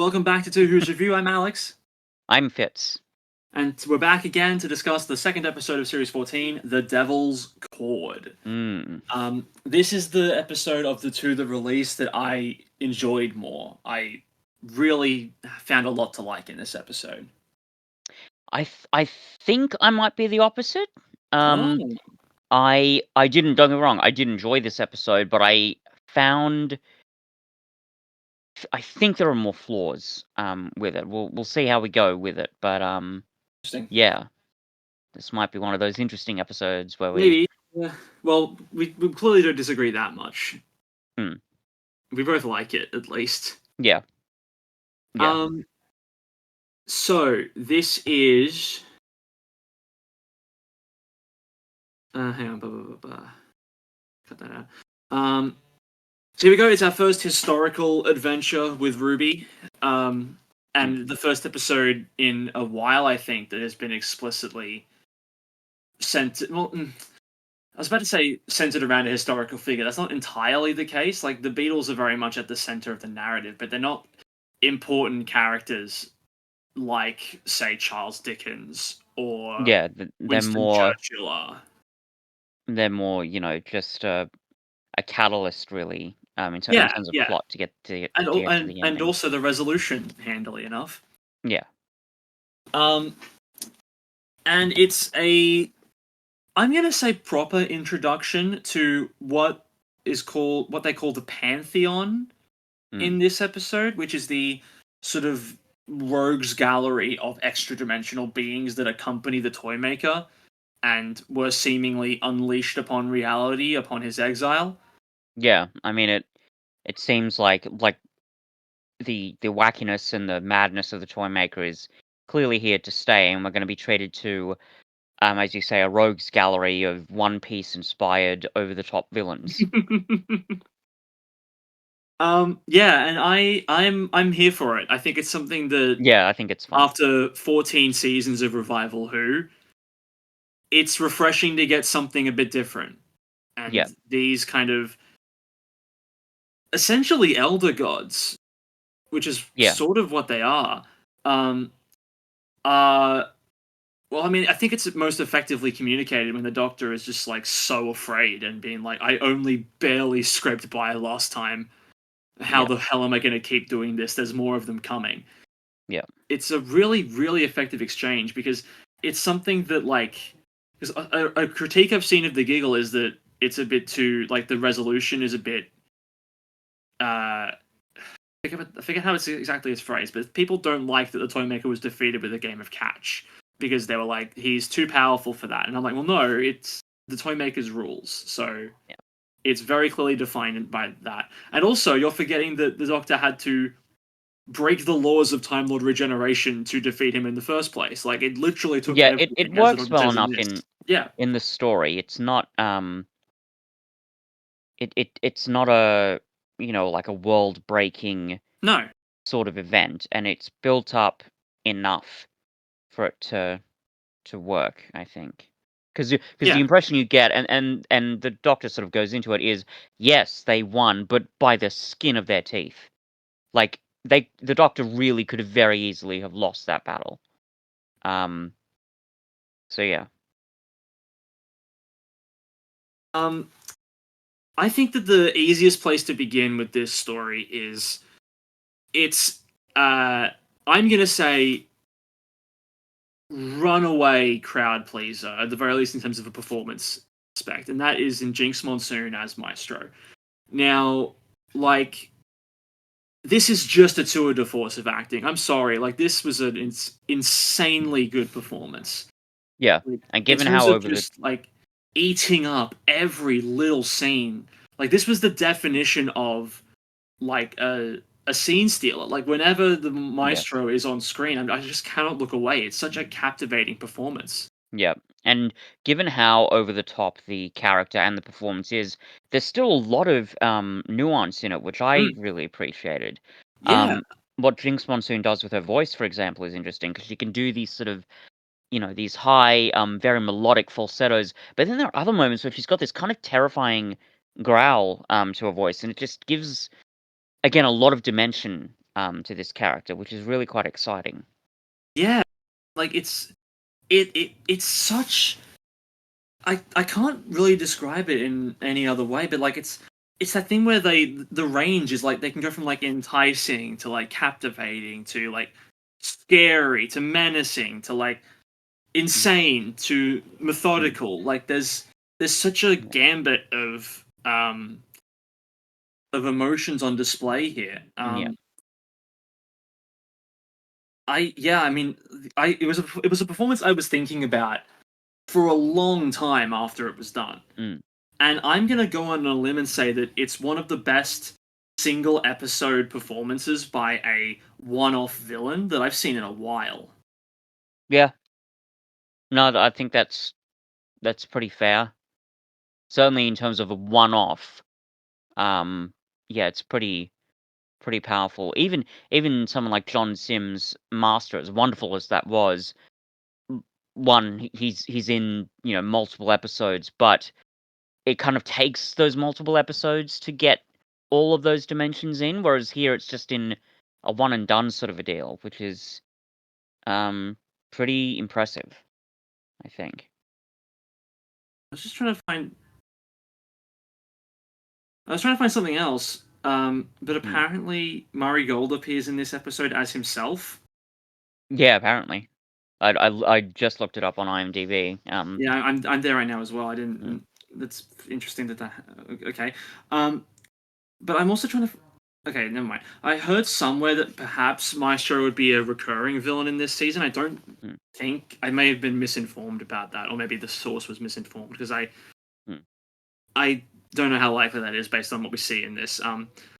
Welcome back to Two Who's Review. I'm Alex, I'm Fitz. and we're back again to discuss the second episode of Series 14, The Devil's Chord. Mm. This is the episode of the two that released that I enjoyed more. I really found a lot to like in this episode. I think I might be the opposite. Oh, I didn't, don't get me wrong, I did enjoy this episode, but I think there are more flaws with it. We'll see how we go with it, but interesting. yeah, this might be one of those interesting episodes where Maybe. Well, we clearly don't disagree that much. Hmm. We both like it, at least. Yeah. So this is. Hang on. Cut that out. So here we go. It's our first historical adventure with Ruby, and the first episode in a while, I think, that has been explicitly centered. Well, I was about to say centered around a historical figure. That's not entirely the case. Like the Beatles are very much at the center of the narrative, but they're not important characters like, say, Charles Dickens or Yeah, they're Winston more Churchill are. just a catalyst really, in Yeah, terms of yeah, plot to get to and the and ending. also the resolution, handily enough. Yeah. And it's I'm gonna say proper introduction to what they call the Pantheon in this episode, which is the sort of rogues gallery of extra-dimensional beings that accompany the Toymaker and were seemingly unleashed upon reality upon his exile. Yeah, I mean it seems like the wackiness and the madness of the Toymaker is clearly here to stay, and we're going to be treated to, as you say, a rogues gallery of One Piece inspired over the top villains. Yeah, and I'm here for it. I think it's something that Yeah, I think it's fun. after 14 seasons of Revival Who, it's refreshing to get something a bit different. And Yeah. these kind of essentially elder gods, which is sort of what they are well, I mean, I think it's most effectively communicated when the Doctor is just like so afraid and being like, I only barely scraped by last time. How the hell am I going to keep doing this? There's more of them coming. Yeah. It's a really, really effective exchange because it's something that, like, because a critique I've seen of the Giggle is that it's a bit too, like, the resolution is a bit, I forget how it's exactly it's phrased, but people don't like that the Toymaker was defeated with a game of catch because they were like, he's too powerful for that. And I'm like, well, no, it's the Toymaker's rules. So it's very clearly defined by that. And also, you're forgetting that the Doctor had to break the laws of Time Lord regeneration to defeat him in the first place. Like, it literally took everything. It works well enough in the story. It's not it's not a like a world breaking sort of event, and it's built up enough for it to work, I think. Because the impression you get, and the Doctor sort of goes into it, is yes, they won, but by the skin of their teeth. Like the Doctor really could have very easily have lost that battle. So yeah. I think that the easiest place to begin with this story is I'm gonna say runaway crowd pleaser, at the very least in terms of a performance aspect, and that is in Jinx Monsoon as Maestro. Now, like, this is just a tour de force of acting. I'm sorry, like, this was an insanely good performance. Yeah, like, and given how over just like eating up every little scene, like this was the definition of like a scene stealer. Like whenever the Maestro is on screen, I just cannot look away. It's such a captivating performance. Yeah, and given how over the top the character and the performance is, there's still a lot of nuance in it, which I really appreciated. Yeah. What Jinx Monsoon does with her voice, for example, is interesting because she can do these sort of, these high, very melodic falsettos, but then there are other moments where she's got this kind of terrifying growl to her voice, and it just gives, again, a lot of dimension to this character, which is really quite exciting. Yeah, like it's such. I can't really describe it in any other way, but like it's that thing where the range is like they can go from like enticing to like captivating to like scary to menacing to like insane to methodical. Like there's such a gambit of emotions on display here. Yeah. I mean, it was a performance I was thinking about for a long time after it was done. And I'm gonna go on a limb and say that it's one of the best single episode performances by a one-off villain that I've seen in a while. Yeah. No, I think that's pretty fair. Certainly in terms of a one-off. Yeah, it's pretty powerful. Even someone like John Sims' Master, as wonderful as that was, he's in, multiple episodes, but it kind of takes those multiple episodes to get all of those dimensions in, whereas here it's just in a one and done sort of a deal, which is pretty impressive, I think. I was just trying to find. I was trying to find something else, but apparently Murray Gold appears in this episode as himself. Yeah, apparently. I just looked it up on IMDb. Yeah, I'm there right now as well. I didn't. That's interesting that. Okay. But I'm also trying to. Okay, never mind. I heard somewhere that perhaps Maestro would be a recurring villain in this season. I don't think I may have been misinformed about that, or maybe the source was misinformed because I don't know how likely that is based on what we see in this.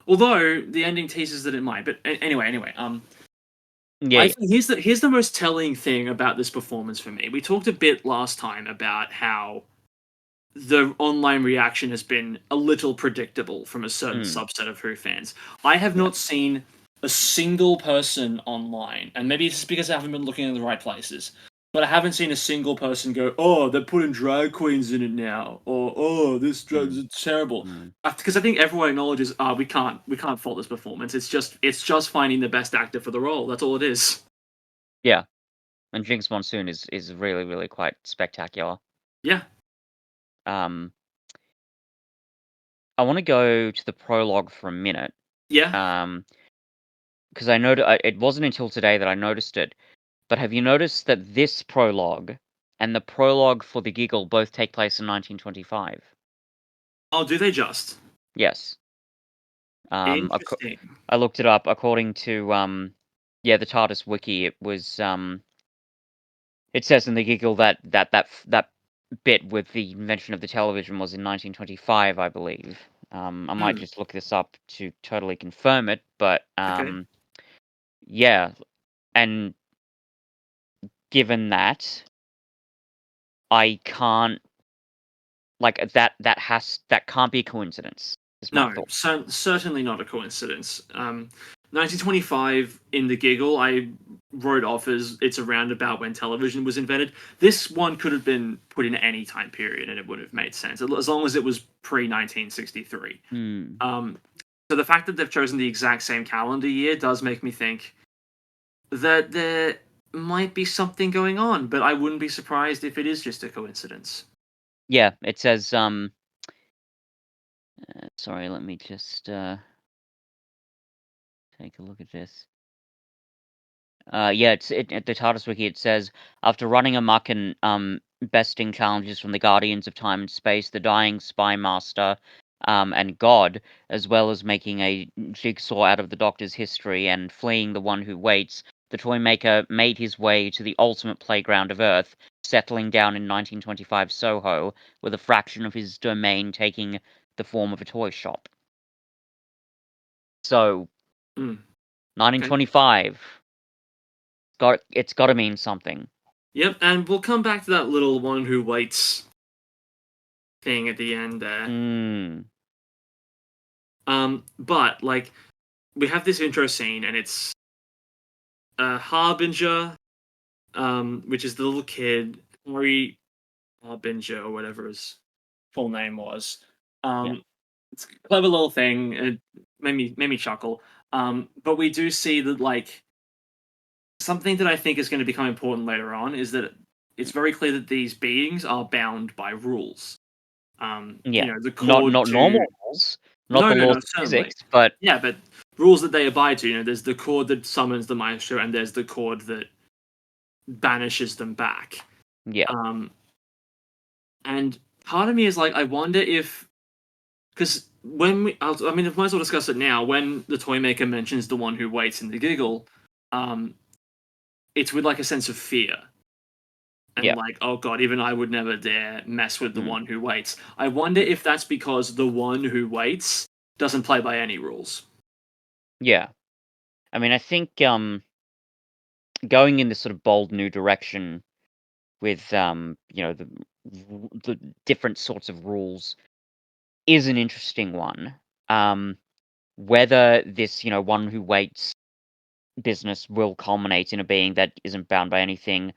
Although the ending teases that it might. But anyway. Yeah, I think here's the most telling thing about this performance for me. We talked a bit last time about how the online reaction has been a little predictable from a certain subset of Who fans. I have not seen a single person online, and maybe it's because I haven't been looking in the right places, but I haven't seen a single person go, "Oh, they're putting drag queens in it now," or "Oh, this drag's terrible." Because I think everyone acknowledges, we can't fault this performance. It's just finding the best actor for the role. That's all it is. Yeah. And Jinx Monsoon is really, really quite spectacular. Yeah. I want to go to the prologue for a minute. Yeah. Because I know it wasn't until today that I noticed it. But have you noticed that this prologue and the prologue for The Giggle both take place in 1925? Oh, do they just? Yes. Interesting. I looked it up. According to the TARDIS wiki, it was it says in The Giggle that bit with the invention of the television was in 1925, I believe. I might just look this up to totally confirm it, but Okay. yeah, and given that, I can't like that can't be a coincidence. Is my No, thought. certainly not a coincidence. 1925 in the Giggle, I wrote off as it's around about when television was invented. This one could have been put in any time period and it would have made sense, as long as it was pre 1963. So the fact that they've chosen the exact same calendar year does make me think that there might be something going on, but I wouldn't be surprised if it is just a coincidence. Yeah, it says sorry, let me just take a look at this. Yeah, at the TARDIS wiki it says after running amok and besting challenges from the Guardians of Time and Space, the Dying Spy Master, and God, as well as making a jigsaw out of the Doctor's history and fleeing the One Who Waits, the Toymaker made his way to the ultimate playground of Earth, settling down in 1925 Soho, with a fraction of his domain taking the form of a toy shop. So, 1925. It's got to mean something. Yep, and we'll come back to that little One Who Waits thing at the end there. But like we have this intro scene, and it's Harbinger, which is the little kid, Harry Harbinger or whatever his full name was. It's a clever little thing. It made me chuckle. But we do see that, like, something that I think is going to become important later on is that it's very clear that these beings are bound by rules. Yeah. The Not chord not to normal rules, not no, the no, laws no, of certainly, physics, but yeah, but rules that they abide to. There's the chord that summons the maestro, and there's the chord that banishes them back. yeah. And part of me is like, I wonder if, because I mean, I might as well discuss it now. When the toy maker mentions the one who waits in the giggle, um, it's with like a sense of fear and Yeah. like, oh god, even I would never dare mess with the Mm, one who waits. I wonder if that's because the one who waits doesn't play by any rules. yeah. I mean, I think, going in this sort of bold new direction with, the different sorts of rules is an interesting one. Um, whether this, one who waits business will culminate in a being that isn't bound by anything,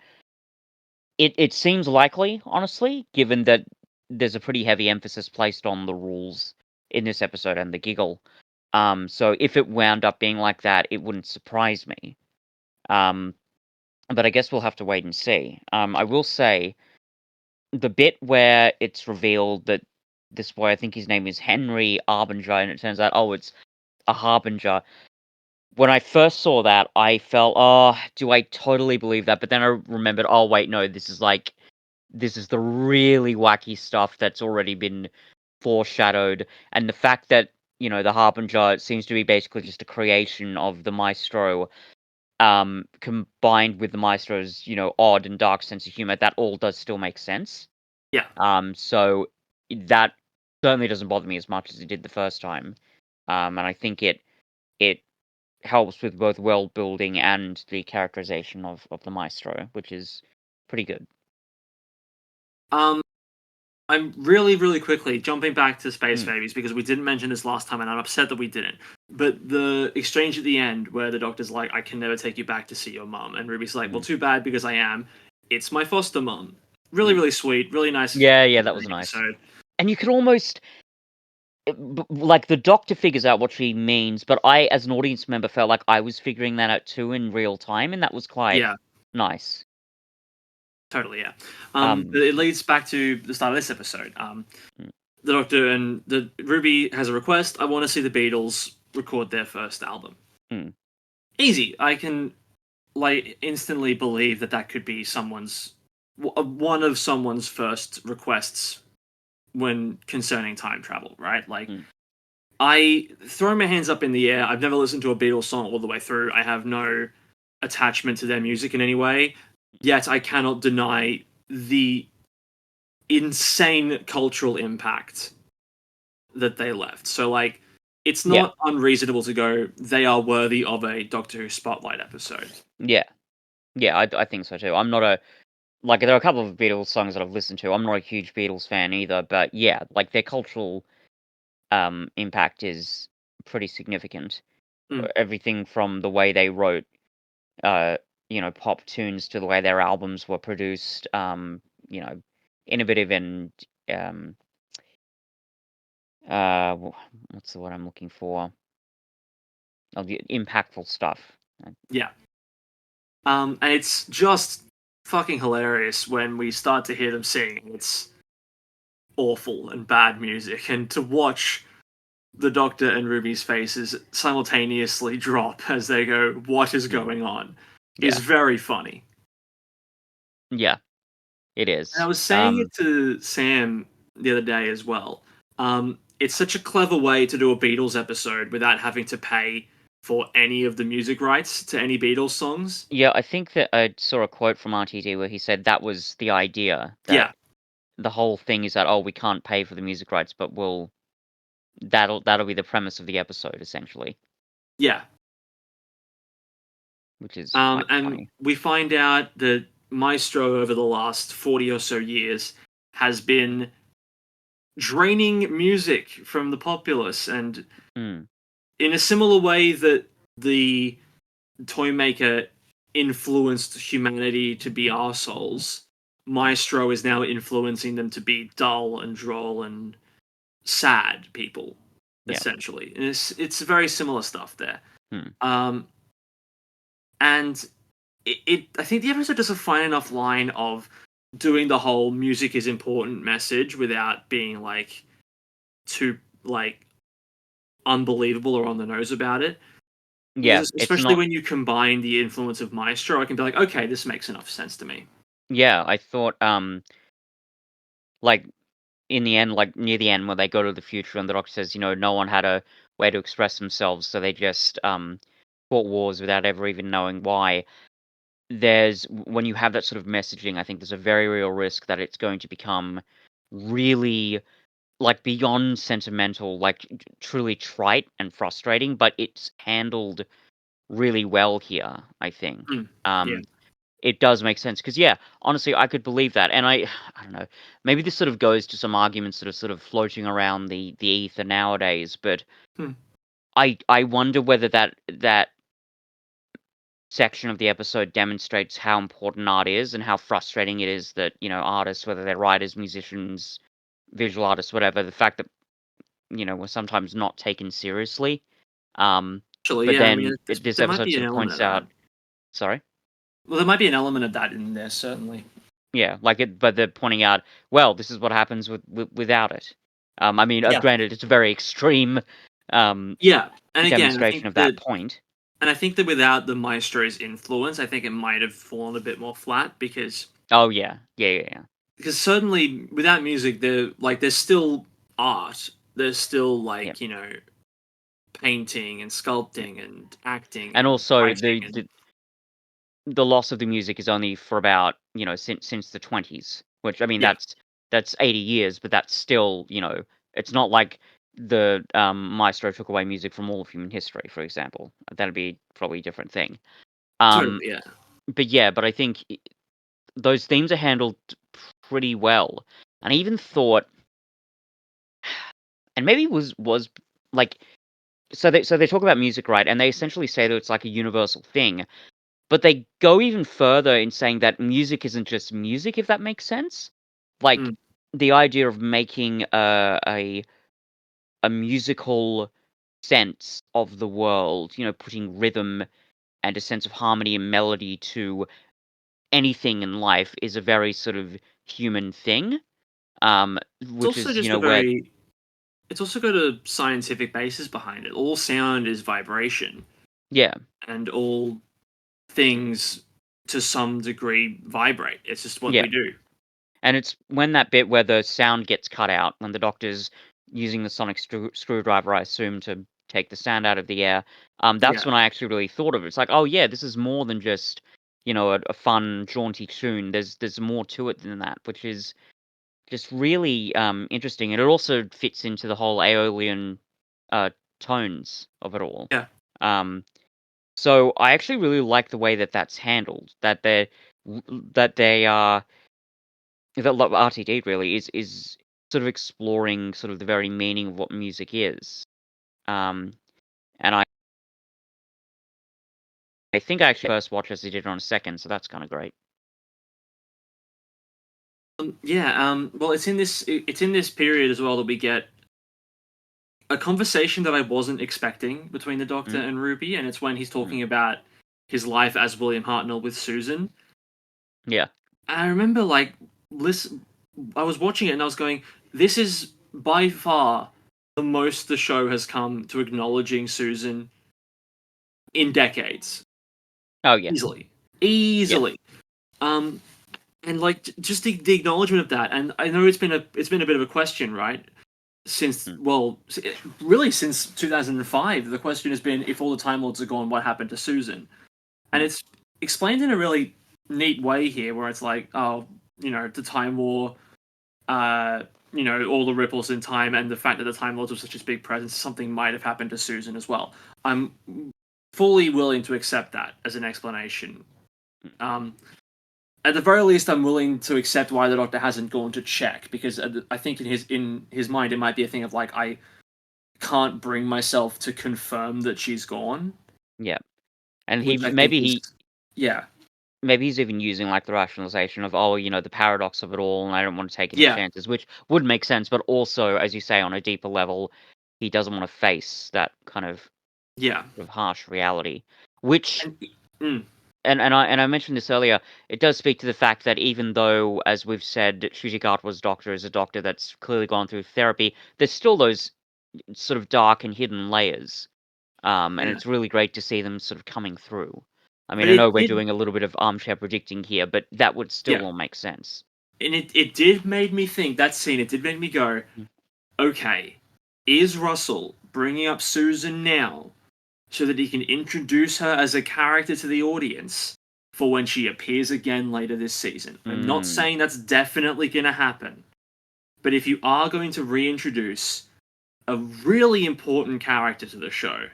it seems likely, honestly, given that there's a pretty heavy emphasis placed on the rules in this episode and the giggle. So if it wound up being like that, it wouldn't surprise me. Um, but I guess we'll have to wait and see. I will say the bit where it's revealed that this boy, I think his name is Henry Arbinger, and it turns out, oh, it's a harbinger. When I first saw that, I felt, oh, do I totally believe that? But then I remembered, oh, wait, no, this is the really wacky stuff that's already been foreshadowed. And the fact that, the harbinger seems to be basically just a creation of the maestro, combined with the maestro's, odd and dark sense of humor, that all does still make sense. Yeah. So that certainly doesn't bother me as much as it did the first time. And I think it helps with both world building and the characterization of the maestro, which is pretty good. Um, I'm really, really quickly jumping back to Space Mm, Babies because we didn't mention this last time, and I'm upset that we didn't. But the exchange at the end where the doctor's like, "I can never take you back to see your mum," and Ruby's like, "Well, mm, too bad because I am. It's my foster mum." Really, mm. really sweet, really nice Yeah, that was nice. episode. And you could almost like the doctor figures out what she means, but I, as an audience member, felt like I was figuring that out too in real time, and that was quite Yeah, nice. totally. Yeah. Um, But it leads back to the start of this episode. mm, The doctor and the Ruby has a request. I want to see the Beatles record their first album. mm, Easy. I can like instantly believe that that could be one of someone's first requests when concerning time travel, right? Like, mm. I throw my hands up in the air. I've never listened to a Beatles song all the way through. I have no attachment to their music in any way. Yet I cannot deny the insane cultural impact that they left. So, like, it's Yeah, not unreasonable to go, they are worthy of a Doctor Who spotlight episode. yeah, yeah. I think so too. I'm not a like. There are a couple of Beatles songs that I've listened to. I'm not a huge Beatles fan either, but yeah, like their cultural impact is pretty significant. Mm, Everything from the way they wrote uh, pop tunes to the way their albums were produced, you know, innovative and um, what's the word I'm looking for? Oh, the impactful stuff. yeah. And it's just fucking hilarious when we start to hear them sing. It's awful and bad music, and to watch the Doctor and Ruby's faces simultaneously drop as they go, "What is Mm, going on?" is yeah, very funny. yeah, it And I is. was saying it to Sam the other day as well. It's such a clever way to do a Beatles episode without having to pay for any of the music rights to any Beatles songs. Yeah, I think that I saw a quote from RTD where he said that was the idea, that Yeah, the whole thing is that, oh, we can't pay for the music rights, but that'll be the premise of the episode essentially, yeah. which is quite And funny. we find out that Maestro, over the last 40 or so years, has been draining music from the populace. And Mm, in a similar way that the toy maker influenced humanity to be arseholes, Maestro is now influencing them to be dull and droll and sad people, yeah. essentially. And it's very similar stuff there. Um, and I think the episode does a fine enough line of doing the whole music is important message without being like too like unbelievable or on the nose about it. Yeah, Because it's especially not. when you combine the influence of Maestro, I can be like, okay, this makes enough sense to me. Yeah, I thought like in the end, like near the end, when they go to the future and the Doctor says, no one had a way to express themselves, so they just fought wars without ever even knowing why. When you have that sort of messaging, I think there's a very real risk that it's going to become really like beyond sentimental, like truly trite and frustrating, but it's handled really well here, I think. Yeah. It does make sense because, yeah, honestly, I could believe that, and I don't know, maybe this sort of goes to some arguments that are sort of floating around the ether nowadays, but Hmm. I wonder whether that section of the episode demonstrates how important art is and how frustrating it is that artists, whether they're writers, musicians, visual artists, whatever, the fact that we're sometimes not taken seriously. Actually, But yeah, I mean, then this there might episode be an sort of element points of that. out. Sorry. Well, there might be an element of that in there, certainly. Yeah, like it, but they're pointing out, well, this is what happens without it. I mean, Yeah. granted, it's a very extreme Yeah, and again, demonstration of that point. I think that without the Maestro's influence, I think it might have fallen a bit more flat Oh yeah, yeah. because certainly without music, there's still art. There's still Yeah, painting and yeah. sculpting and acting And and also writing the, and the the loss of the music is only for about since the 20s, which I mean yeah, that's 80 years, but that's still it's not like the maestro took away music from all of human history, for example. That'd be probably a different thing. totally, Um, yeah. but yeah, but I think those themes are handled pretty well, and I even thought, and maybe was like so they talk about music, right, and they essentially say that it's like a universal thing. But they go even further in saying that music isn't just music, if that makes sense. Like Mm. the idea of making a musical sense of the world, putting rhythm and a sense of harmony and melody to anything in life is a very sort of human thing. It's Which also is, just a where very. It's also got a scientific basis behind it. All sound is vibration, yeah, and all things to some degree vibrate. It's just what yeah. we do. And it's when that bit where the sound gets cut out, when the Doctor's using the sonic screwdriver, I assume, to take the sound out of the air, that's Yeah, when I actually really thought of it. It's like, oh yeah, this is more than just, a fun, jaunty tune. There's more to it than that, which is just really interesting. And it also fits into the whole Aeolian uh, tones of it all. yeah. Um, so I actually really like the way that that's handled. That they are that RTD really is sort of exploring sort of the very meaning of what music is. Um, and I think I actually first watched as they did it on a second, so that's kind of great. Yeah. Well, it's in this period as well that we get a conversation that I wasn't expecting between the Doctor Mm, and Ruby, and it's when he's mm, talking about his life as William Hartnell with Susan. yeah, And I remember listen, I was watching it and I was going, "This is by far the most the show has come to acknowledging Susan in decades, oh yeah, easily, yeah, easily." Um, and just the acknowledgement of that, and I know it's been a bit of a question, right? Since mm, really since 2005, the question has been if all the Time Lords are gone, what happened to Susan? And mm, it's explained in a really neat way here, where it's like, oh, the Time War, uh, all the ripples in time, and the fact that the Time Lords were such a big presence, something might have happened to Susan as well. I'm fully willing to accept that as an explanation. mm. Um, at the very least, I'm willing to accept why the Doctor hasn't gone to check, because I think in his mind it might be a thing of like, I can't bring myself to confirm that she's gone, yeah. And he which I think maybe is, he yeah, maybe he's even using like the rationalization of, oh, the paradox of it all, and I don't want to take any yeah, chances, which would make sense, but also, as you say, on a deeper level, he doesn't want to face that kind of Yeah. Sort of harsh reality, which And, and I mentioned this earlier. It does speak to the fact that even though, as we've said, Shujigata's doctor is a doctor that's clearly gone through therapy, there's still those sort of dark and hidden layers. And yeah. it's really great to see them sort of coming through. I mean, But I know it we're did, doing a little bit of armchair predicting here, but that would still yeah. all make sense. And it did made me think, that scene, it did make me go, Mm. okay, is Russell bringing up Susan now so that he can introduce her as a character to the audience for when she appears again later this season? I'm not Mm. saying that's definitely going to happen, but if you are going to reintroduce a really important character to the show,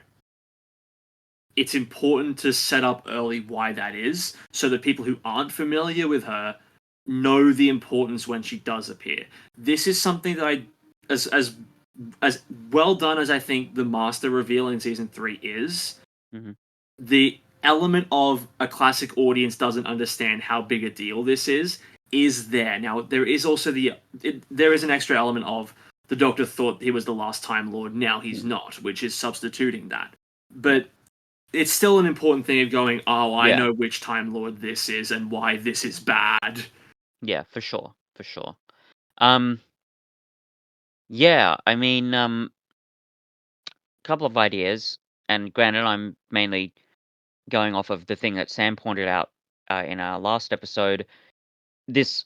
it's important to set up early why that is, so that people who aren't familiar with her know the importance when she does appear. This is something that as well done as I think the Master reveal in season 3 is, Mm-hmm. the element of a classic audience doesn't understand how big a deal this is there. Now there is also there is an extra element of the Doctor thought he was the last Time Lord, now he's not, which is substituting that. Yeah. But it's still an important thing of going, oh, I Yeah. know which Time Lord this is and why this is bad. Yeah, for sure. For sure. Yeah, I mean, couple of ideas, and granted, I'm mainly going off of the thing that Sam pointed out in our last episode. This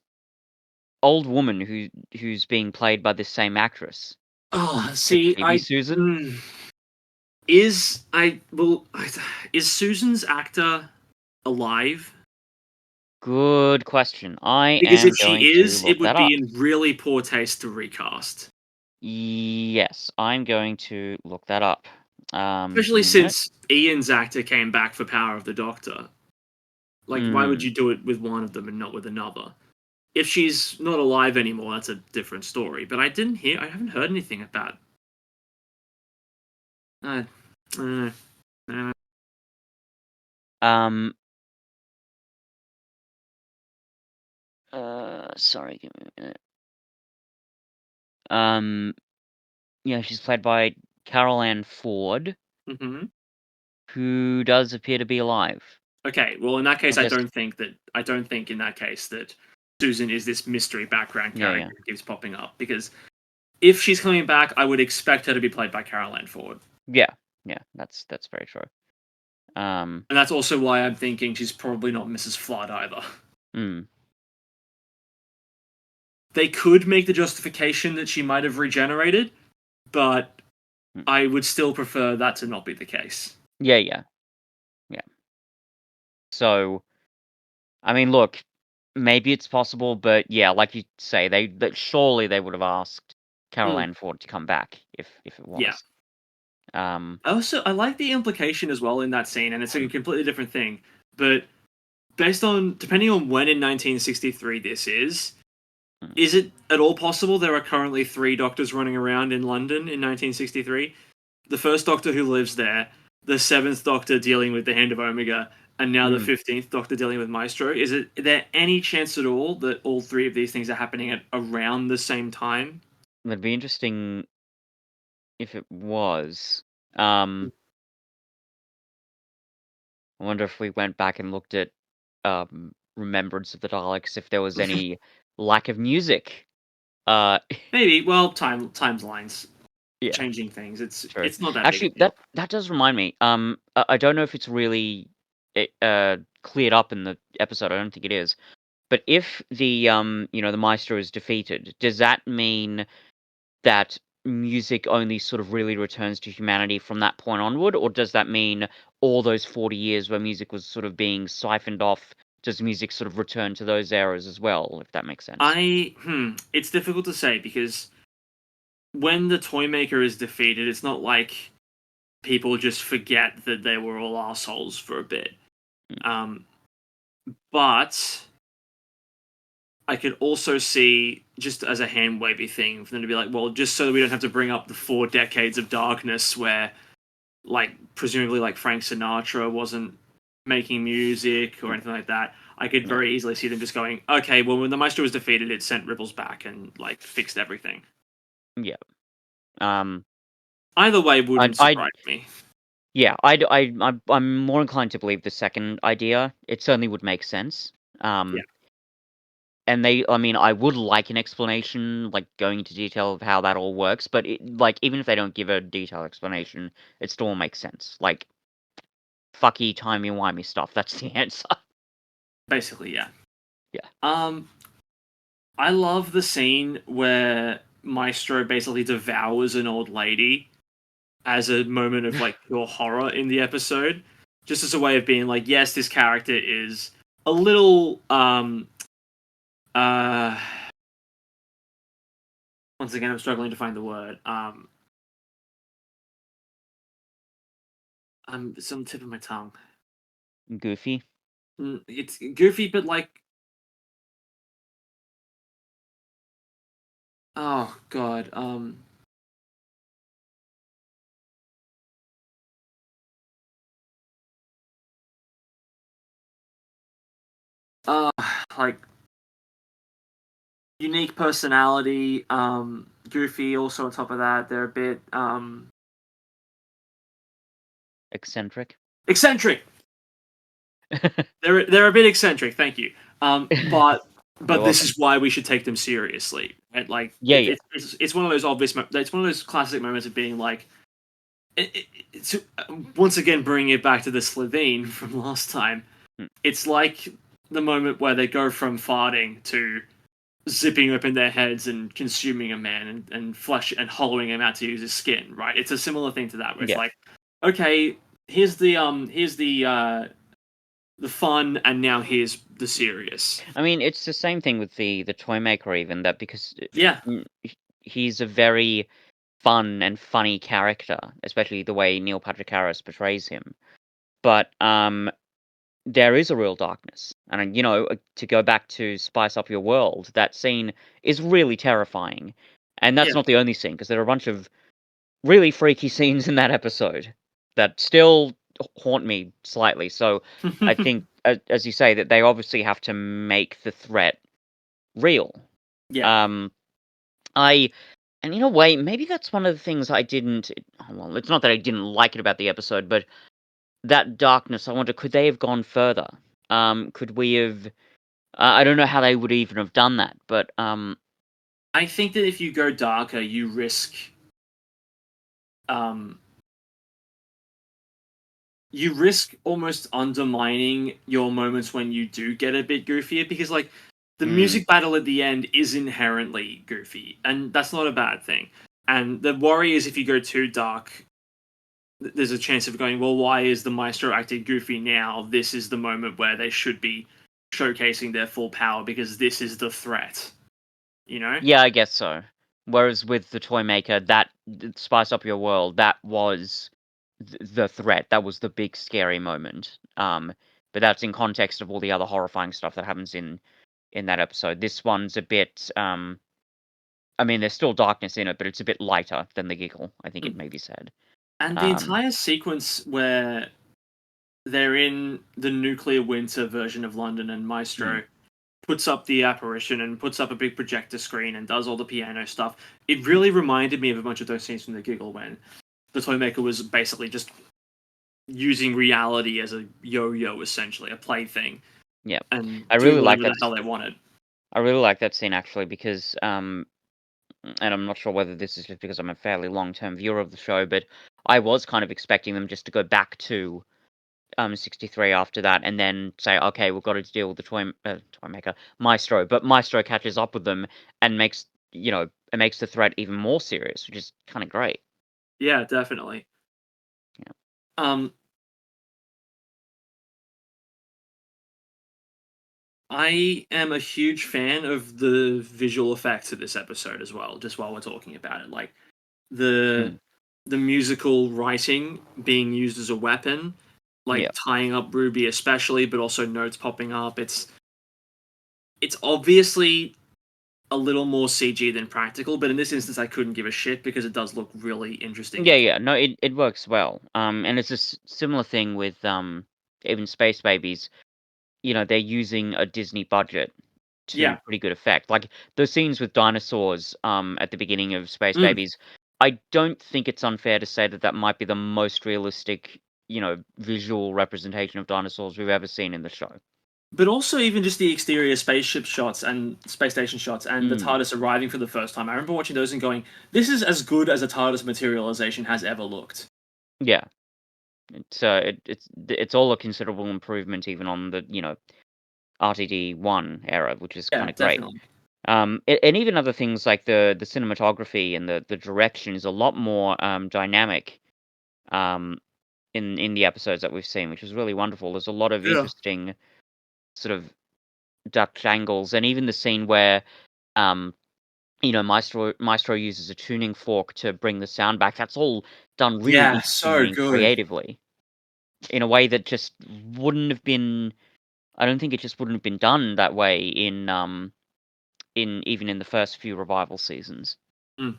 old woman who's being played by this same actress. Oh, Could see, she be Susan? is I well is Susan's actor alive? Good question. I Because if am she going to is, it look would that be up. in really poor taste to recast. Yes, I'm going to look that up. Give Especially me a minute. since Ian's actor came back for Power of the Doctor. Like, why would Hmm. you do it with one of them and not with another? If she's not alive anymore, that's a different story. But I haven't heard anything about. Uh, uh, uh, Um. Sorry. Give me a minute. Um. Yeah, she's played by Carol Ann Ford, mhm. who does appear to be alive. Okay, well, in that I case, guess. I don't think in that case that Susan is this mystery background Yeah. character Yeah. who keeps popping up, because if she's coming back, I would expect her to be played by Carol Ann Ford. Yeah. Yeah. That's very true. Um. And that's also why I'm thinking she's probably not Mrs. Flood either. Hmm. They could make the justification that she might have regenerated, but Hmm. I would still prefer that to not be the case. Yeah. Yeah. Yeah. So, I mean, look, maybe it's possible, but yeah, like you say, that surely they would have asked Carol Mm, Ann Ford to come back if it yeah. was. Um. I like the implication as well in that scene, and it's a Mm. completely different thing. But depending on when in 1963 this Mm. is it at all possible there are currently 3 doctors running around in London in 1963? The first Doctor who lives there, the 7th Doctor dealing with the Hand of Omega, and now the Mm. 15th Doctor dealing with Maestro. Is there any chance at all that all 3 of these things are happening at around the same time? It'd be interesting if it was. Um. I wonder if we went back and looked at Remembrance of the Daleks, if there was any lack of music. Uh. Maybe. Well, timelines Yeah. changing things. True. It's not that big a Actually, deal. that does remind me. I don't know if it's really cleared up in the episode. I don't think it is. But if the Maestro is defeated, does that mean that music only sort of really returns to humanity from that point onward, or does that mean all those 40 years where music was sort of being siphoned off, does music sort of return to those eras as well, if that makes sense? It's difficult to say because when the Toymaker is defeated, it's not like people just forget that they were all assholes for a bit. Mm. Um, but I could also see, just as a hand wavy thing, for them to be like, well, just so that we don't have to bring up the 4 decades of darkness where, like, presumably, like, Frank Sinatra wasn't making music or Mm. anything like that. I could Yeah. very easily see them just going, okay, well, when the Maestro was defeated, it sent ripples back and, like, fixed everything. Yeah. Um, Either way wouldn't I surprise me. Yeah, I'm more inclined to believe the second idea. It certainly would make sense. Yeah. And I mean, I would like an explanation, like going into detail of how that all works. But like, even if they don't give a detailed explanation, it still makes sense. Like, fucky timey wimey stuff. That's the answer. Basically, yeah. Yeah. I love the scene where Maestro basically devours an old lady as a moment of like pure horror in the episode, just as a way of being like, yes, this character is a little uh once again I'm struggling to find the word. It's on the tip of my tongue. Goofy. It's goofy, but like, oh god, uh, like unique personality. Goofy. Also on top of that, they're a bit Eccentric. eccentric. They're a bit eccentric. Thank you. But You're this welcome. is why we should take them seriously. Right? Like Yeah, yeah. it's one of those obvious. It's one of those classic moments of being like. It's once again bringing it back to the Slovene from last time. Hmm. It's like the moment where they go from farting to zipping open their heads and consuming a man and flesh and hollowing him out to use his skin. Right? It's a similar thing to that, where it's Yeah. like, okay, here's the fun, and now here's the serious. I mean, it's the same thing with the toy maker, even that because Yeah, he's a very fun and funny character, especially the way Neil Patrick Harris portrays him. But there is a real darkness, and to go back to spice up your world, that scene is really terrifying, and that's yeah, not the only scene because there are a bunch of really freaky scenes in that episode that still haunt me slightly. So I think, as you say, that they obviously have to make the threat real. yeah. Um, I and in a way, maybe that's one of the things I didn't. Well, it's not that I didn't like it about the episode, but that darkness. I wonder, could they have gone further? Could we have? I don't know how they would even have done that, but I think that if you go darker, um, you risk almost undermining your moments when you do get a bit goofier, because like the mm, music battle at the end is inherently goofy, and that's not a bad thing. And the worry is if you go too dark, there's a chance of going, well, why is the maestro acting goofy now? This is the moment where they should be showcasing their full power because this is the threat, you know? yeah, I guess so. Whereas with the toy maker, that spice up your world, that was the threat. That was the big scary moment. But that's in context of all the other horrifying stuff that happens in that episode. This one's a bit. I mean, there's still darkness in it, but it's a bit lighter than the giggle. I think it may be said. And the Um, entire sequence where they're in the nuclear winter version of London and mm, Maestro puts up the apparition and puts up a big projector screen and does all the piano stuff. It really reminded me of a bunch of those scenes from the giggle when the Toymaker was basically just using reality as a yo-yo, essentially, a plaything, yeah, and I doing really like whatever the that. hell they wanted. I really like that scene actually because, and I'm not sure whether this is just because I'm a fairly long-term viewer of the show, but I was kind of expecting them just to go back to 63 after that, and then say, okay, we've got to deal with the toy maker Maestro, but Maestro catches up with them and it makes the threat even more serious, which is kind of great. Yeah, definitely. Yeah. Um, I am a huge fan of the visual effects of this episode as well. Just while we're talking about it, like the Mm. the musical writing being used as a weapon, like Yeah. tying up Ruby especially, but also notes popping up. It's obviously a little more CG than practical, but in this instance, I couldn't give a shit because it does look really interesting Yeah, and yeah. cool. No, it works well. And it's a similar thing with even Space Babies. They're using a Disney budget to Yeah. pretty good effect. Like the scenes with dinosaurs at the beginning of Space Mm. Babies, I don't think it's unfair to say that that might be the most realistic, visual representation of dinosaurs we've ever seen in the show. But also even just the exterior spaceship shots and space station shots and the Mm. TARDIS arriving for the first time. I remember watching those and going, "This is as good as a TARDIS materialization has ever looked." Yeah. It's all a considerable improvement even on the, RTD1 era, which is Yeah, kind of great. definitely. And even other things like the cinematography and the direction is a lot more dynamic in the episodes that we've seen, which is really wonderful. There's a lot of Yeah. interesting sort of Dutch angles, and even the scene where Maestro uses a tuning fork to bring the sound back. That's all done really Yeah, so interestingly and good. creatively in a way that just wouldn't have been. I don't think it just wouldn't have been done that way in the first few revival seasons. Mm.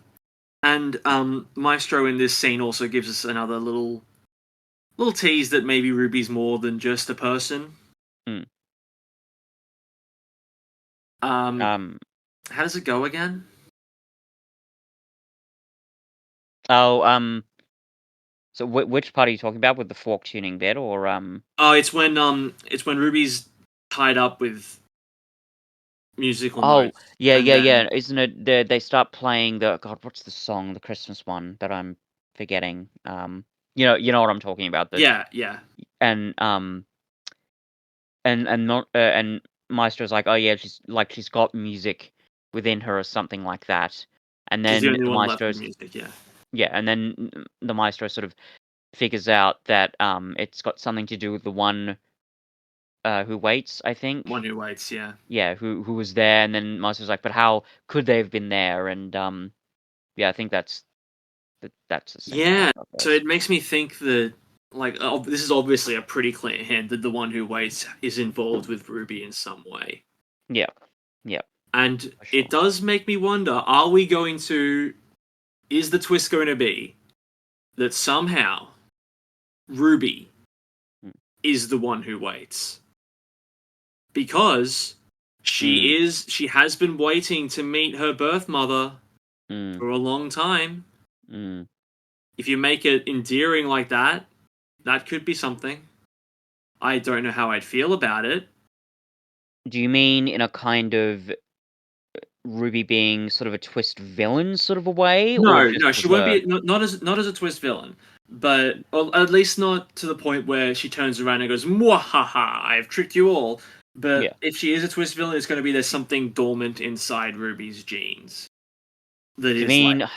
And Maestro in this scene also gives us another little tease that maybe Ruby's more than just a person. Mm. How does it go again? Oh, so which part are you talking about with the fork tuning bit, or Oh, it's when Ruby's tied up with musical Oh, notes, yeah, and yeah, then yeah. Isn't it they start playing the God, what's the song, the Christmas one that I'm forgetting? You know what I'm talking about. yeah, And not and Maestro's like, oh yeah, she's got music within her or something like that. And she's the then only the one left with Maestro's music. Yeah, yeah, and then the Maestro sort of figures out that it's got something to do with the one who waits, I one think. who waits. Yeah, Yeah, who was there, and then Master's like, but how could they have been there? And yeah, I think that's essentially yeah. how it So goes. it makes me think that this is obviously a pretty clear hint that the one who waits is involved with Ruby in some way, Yeah, yeah, and for it sure. does make me wonder: are we going to? Is the twist going to be that somehow Ruby Mm, is the one who waits? Because mm, she has been waiting to meet her birth mother mm, for a long time. mm. If you make it endearing like that, that could be something. I don't know how I'd feel about it. Do you mean in a kind of Ruby being sort of a twist villain sort of a way, or No, just no, as she won't a be not as a twist villain, but or at least not to the point where she turns around and goes, "Mwahaha! I have tricked you all." yeah? But if she is a twist villain, it's going to be there's something dormant inside Ruby's genes that Do you is like mean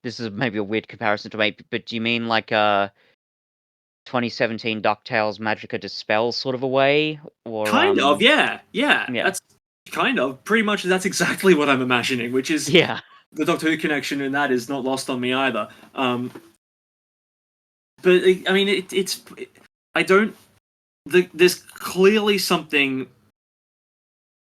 this is maybe a weird comparison to make, but do you mean like 2017 DuckTales Magica Dispel sort of a way, or kind of, yeah, yeah. yeah, That's kind of pretty much that's exactly what I'm imagining, which is yeah, the Doctor Who connection in that is not lost on me either. But I mean, I don't. There's clearly something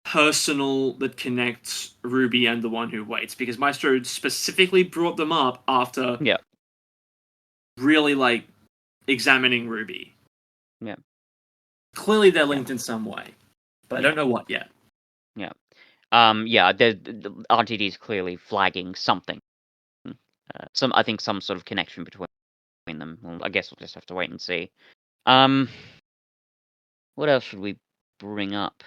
personal that connects Ruby and the one who waits because Maestro specifically brought them up after yeah, really like examining Ruby. yeah, Clearly, they're yeah, linked in some way, but I yeah, don't know what yet. yeah. Yeah, the RTD is clearly flagging something. I think some sort of connection between them. Well, I guess we'll just have to wait and see. Um, what else should we bring up?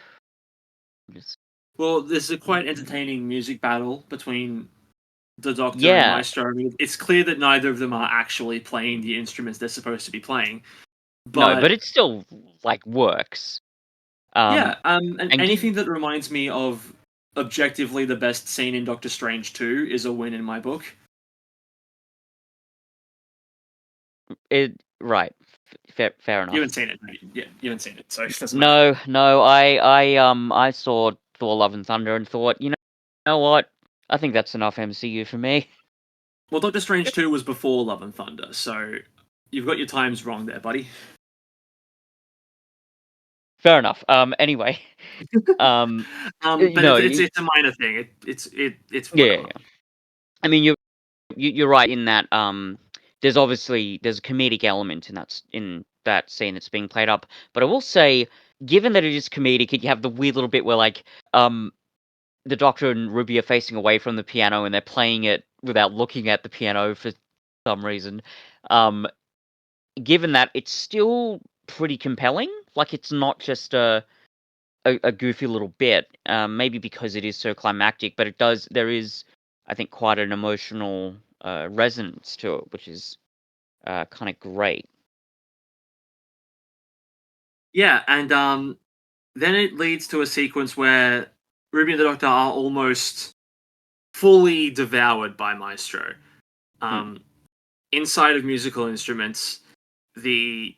Just, Well, there's a quite entertaining music battle between the Doctor and yeah, Maestro. I mean, it's clear that neither of them are actually playing the instruments they're supposed to be playing. no, But but it still like works. Um, yeah, and and give anything that reminds me of objectively the best scene in Doctor Strange 2 is a win in my book. it right. Fair You enough. haven't seen it. Yeah, you haven't seen it, so it doesn't matter. No, I saw Thor: Love and Thunder and thought, know what? I think that's enough MCU for me. Well, Doctor Strange 2 was before Love and Thunder, so you've got your times wrong there, buddy. Fair enough. Anyway, um, But it's a minor thing. It's yeah, whatever. yeah. I mean, you're right in that there's a comedic element in that scene that's being played up. But I will say, given that it is comedic, you have the weird little bit where like the Doctor and Ruby are facing away from the piano and they're playing it without looking at the piano for some reason. Given that it's still pretty compelling, like it's not just a goofy little bit, maybe because it is so climactic, but there is, I think, quite an emotional resonance to it, which is kind of great. Yeah, and then it leads to a sequence where Ruby and the Doctor are almost fully devoured by Maestro. Inside of musical instruments, I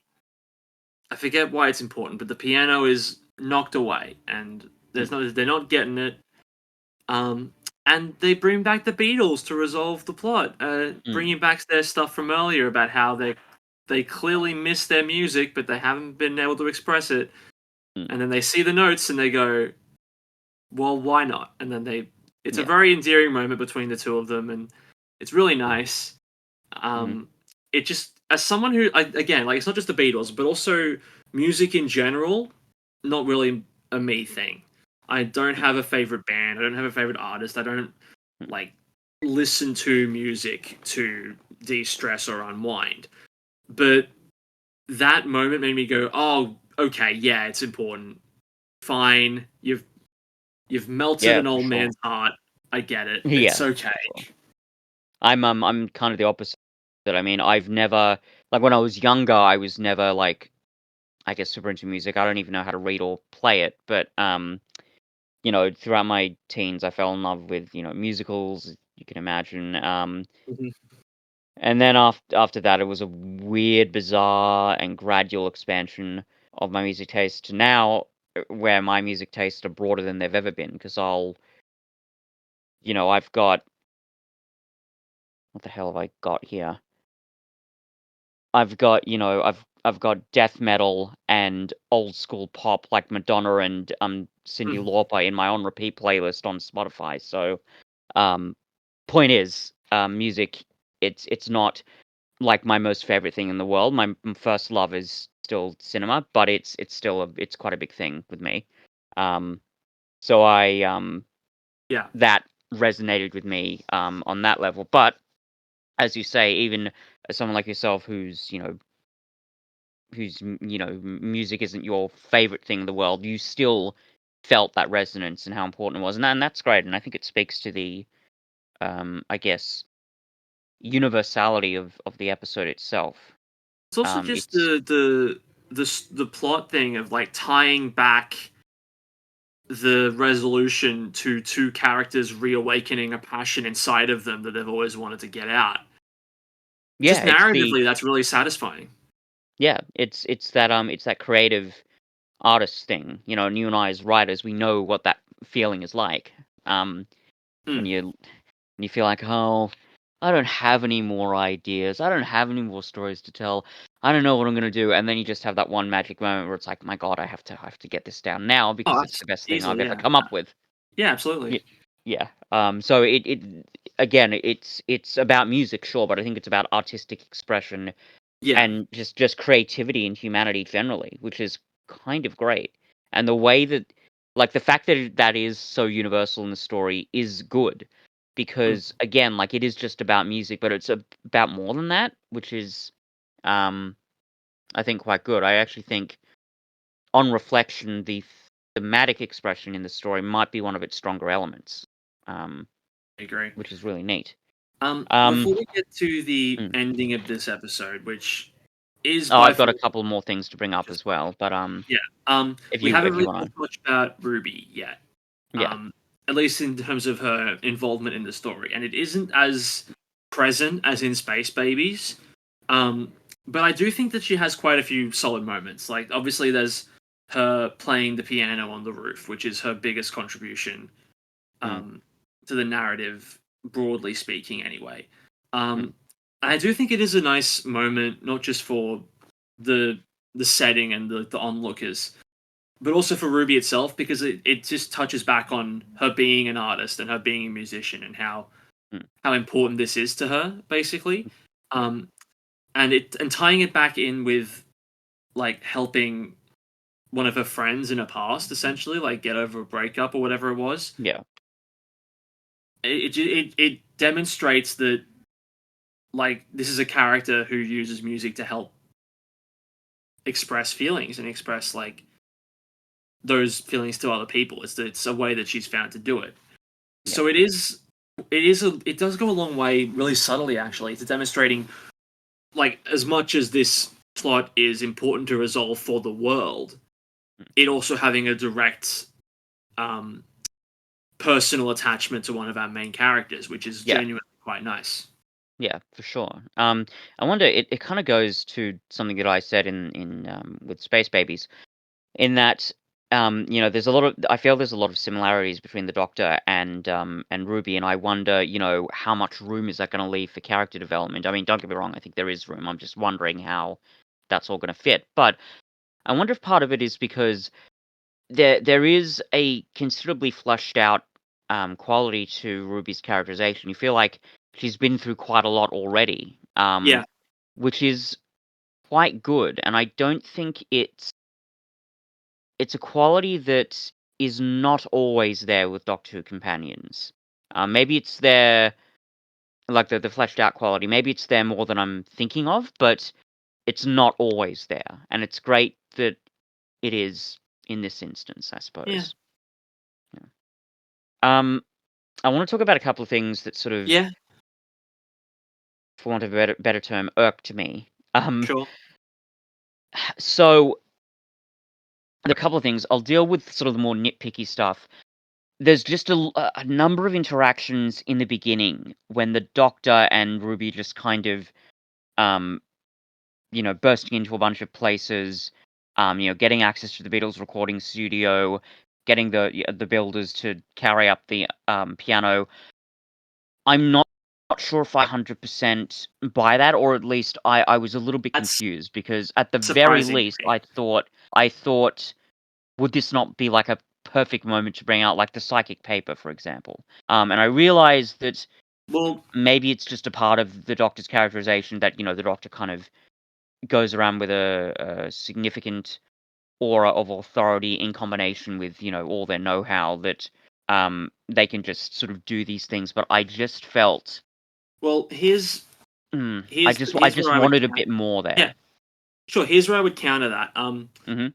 forget why it's important, but the piano is knocked away, and they're not getting it. And they bring back the Beatles to resolve the plot, bringing back their stuff from earlier about how they clearly miss their music, but they haven't been able to express it. And then they see the notes and they go, "Well, why not?" And then it's a very endearing moment between the two of them, and it's really nice. It just, as someone who, again, like, it's not just the Beatles, but also music in general, not really a me thing. I don't have a favorite band. I don't have a favorite artist. I don't like listen to music to de-stress or unwind. But that moment made me go, "Oh, okay, yeah, it's important. Fine, you've melted an old man's heart. I get it. It's okay." Sure. I'm kind of the opposite. I mean, I've never, like, when I was younger, I was never, like, I guess, super into music. I don't even know how to read or play it, but you know, throughout my teens, I fell in love with, you know, musicals. You can imagine. And then after that, it was a weird, bizarre, and gradual expansion of my music taste to now, where my music tastes are broader than they've ever been. Because I've got, what the hell have I got here? I've got, I've got death metal and old school pop like Madonna and Cyndi Lauper in my on repeat playlist on Spotify. So, point is, music, it's not like my most favorite thing in the world. My first love is still cinema, but it's still it's quite a big thing with me. So that resonated with me on that level. But as you say, even as someone like yourself music isn't your favorite thing in the world, you still felt that resonance and how important it was, and that's great. And I think it speaks to the, I guess, universality of the episode itself. It's also just the plot thing of, like, tying back the resolution to two characters reawakening a passion inside of them that they've always wanted to get out. Just narratively, that's really satisfying. Yeah, it's that creative artist thing, and you and I as writers, we know what that feeling is like. When you feel like, oh, I don't have any more ideas, I don't have any more stories to tell, I don't know what I'm gonna do, and then you just have that one magic moment where it's like, my God, I have to get this down now because it's the best thing I've ever come up with. Yeah, absolutely. Yeah. So it again, it's about music, sure, but I think it's about artistic expression and just creativity and humanity generally, which is kind of great. And the way that, like, the fact that that is so universal in the story is good, because again, like, it is just about music, but it's about more than that, which is, I think, quite good. I actually think, on reflection, the thematic expression in the story might be one of its stronger elements. I agree. Which is really neat. Before we get to the ending of this episode, which is I've got a couple more things to bring up as well, but we haven't really talked much about Ruby yet. At least in terms of her involvement in the story, and it isn't as present as in Space Babies. But I do think that she has quite a few solid moments. Like, obviously, there's her playing the piano on the roof, which is her biggest contribution to the narrative, broadly speaking, anyway. I do think it is a nice moment, not just for the setting and the onlookers, but also for Ruby itself, because it just touches back on her being an artist and her being a musician and how important this is to her, basically. And tying it back in with, like, helping one of her friends in her past, essentially, like, get over a breakup or whatever it was. Yeah. it demonstrates that like this is a character who uses music to help express feelings and express like those feelings to other people. It's a way that she's found to do it. Yeah. So it does go a long way, really subtly actually, to demonstrating like as much as this plot is important to resolve for the world, it also having a direct um, personal attachment to one of our main characters, which is genuinely quite nice. Yeah, for sure. I wonder. It kind of goes to something that I said in with Space Babies, in that there's a lot of I feel there's a lot of similarities between the Doctor and Ruby, and I wonder how much room is that going to leave for character development. I mean, don't get me wrong, I think there is room. I'm just wondering how that's all going to fit. But I wonder if part of it is because there is a considerably fleshed out quality to Ruby's characterization. You feel like she's been through quite a lot already, Yeah, which is quite good, and I don't think it's a quality that is not always there with Doctor Who companions. Maybe it's there, like the fleshed out quality. Maybe it's there more than I'm thinking of, but it's not always there, and it's great that it is in this instance, I yeah, suppose. Yeah. I want to talk about a couple of things that sort of, yeah. for want of a better term, irked me. Sure. So there are a couple of things. I'll deal with sort of the more nitpicky stuff. There's just a number of interactions in the beginning when the Doctor and Ruby just kind of, um, bursting into a bunch of places, getting access to the Beatles recording studio, getting the builders to carry up the piano. I'm not sure if I 100% buy that, or at least I was a little bit That's confused because at the very surprising to least me. I thought, would this not be like a perfect moment to bring out like the psychic paper, for example? And I realized that Well, maybe it's just a part of the Doctor's characterization that the Doctor kind of goes around with a significant aura of authority in combination with all their know-how that they can just sort of do these things. But I just felt well, I here's just where I would wanted a bit more yeah, there. sure. Here's where I would counter that. Hmm.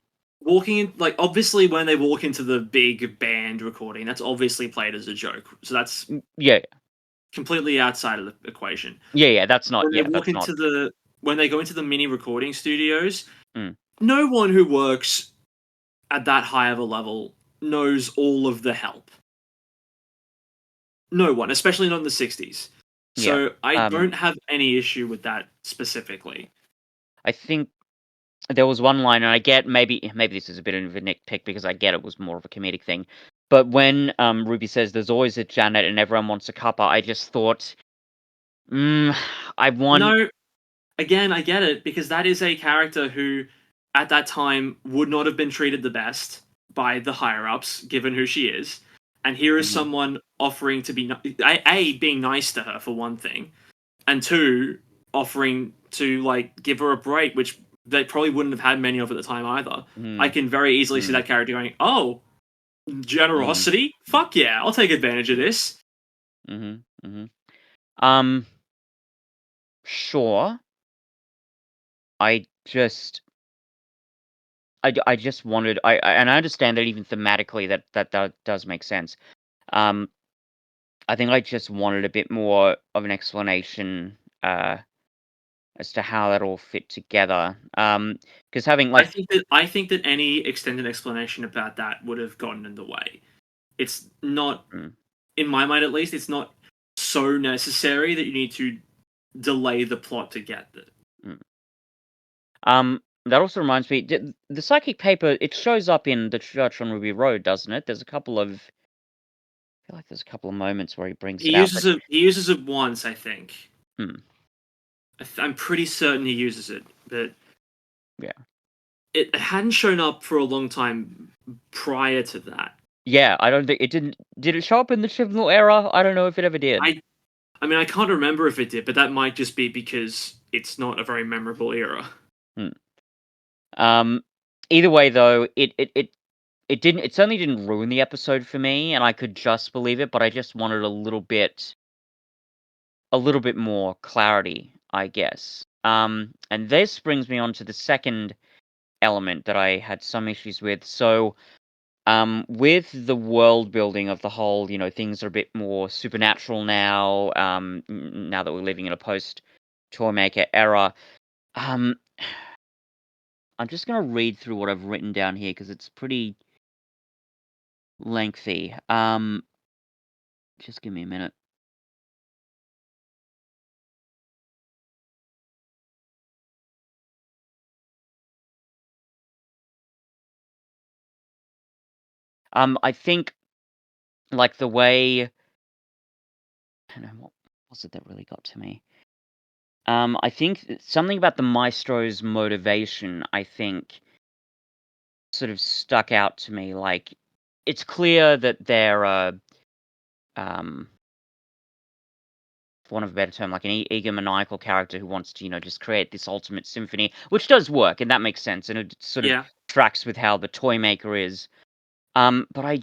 Walking in, like obviously when they walk into the big band recording, that's obviously played as a joke. So that's Yeah, completely outside of the equation. yeah. When they walk That's not. into the when they go into the mini recording studios, Mm, no one who works at that high of a level knows all of the help. No one, especially not in the 60s. yeah. So I Um, don't have any issue with that specifically. I think there was one line, and I get maybe this is a bit of a nitpick because I get it was more of a comedic thing. But when Ruby says there's always a Janet and everyone wants a cuppa, I just thought, mm, I want. No, again, I get it because that is a character who, at that time, would not have been treated the best by the higher ups, given who she is. And here is Mhm, someone offering to be being nice to her for one thing, and two offering to like give her a break, which they probably wouldn't have had many of at the time either. I mm, can very easily see mm, that character going, "Oh, mm, generosity? Fuck yeah, I'll take advantage of this." mhm, mhm. Um, sure. I just I just wanted and I understand that even thematically that does make sense. Um, I think I just wanted a bit more of an explanation as to how that all fit together. Because having like I think that any extended explanation about that would have gotten in the way. It's not, mm, in my mind at least, it's not so necessary that you need to delay the plot to get there. mm. That also reminds me, the psychic paper, it shows up in the church on Ruby Road, doesn't it? There's a couple of, I feel like there's a couple of moments where he brings it out, but He uses it once, I think. hmm, I'm pretty certain he uses it, but yeah, it hadn't shown up for a long time prior to that. yeah. I don't think it didn't. Did it show up in the Chibnall era? I don't know if it ever did. I I mean, I can't remember if it did, but that might just be because it's not a very memorable era. Hmm. Um, Either way, though, it it certainly didn't ruin the episode for me, and I could just believe it, but I just wanted a little bit more clarity, I guess. And this brings me on to the second element that I had some issues with. So, with the world building of the whole, things are a bit more supernatural now, now that we're living in a post-Toymaker era. Um, I'm just gonna read through what I've written down here because it's pretty lengthy. Just give me a minute. I think, like, the way I don't know, what was it that really got to me? I think something about the maestro's motivation, I think, sort of stuck out to me. Like, it's clear that they're, for want of a better term, like an egomaniacal character who wants to, just create this ultimate symphony, which does work, and that makes sense, and it sort of tracks with how the Toymaker is. But I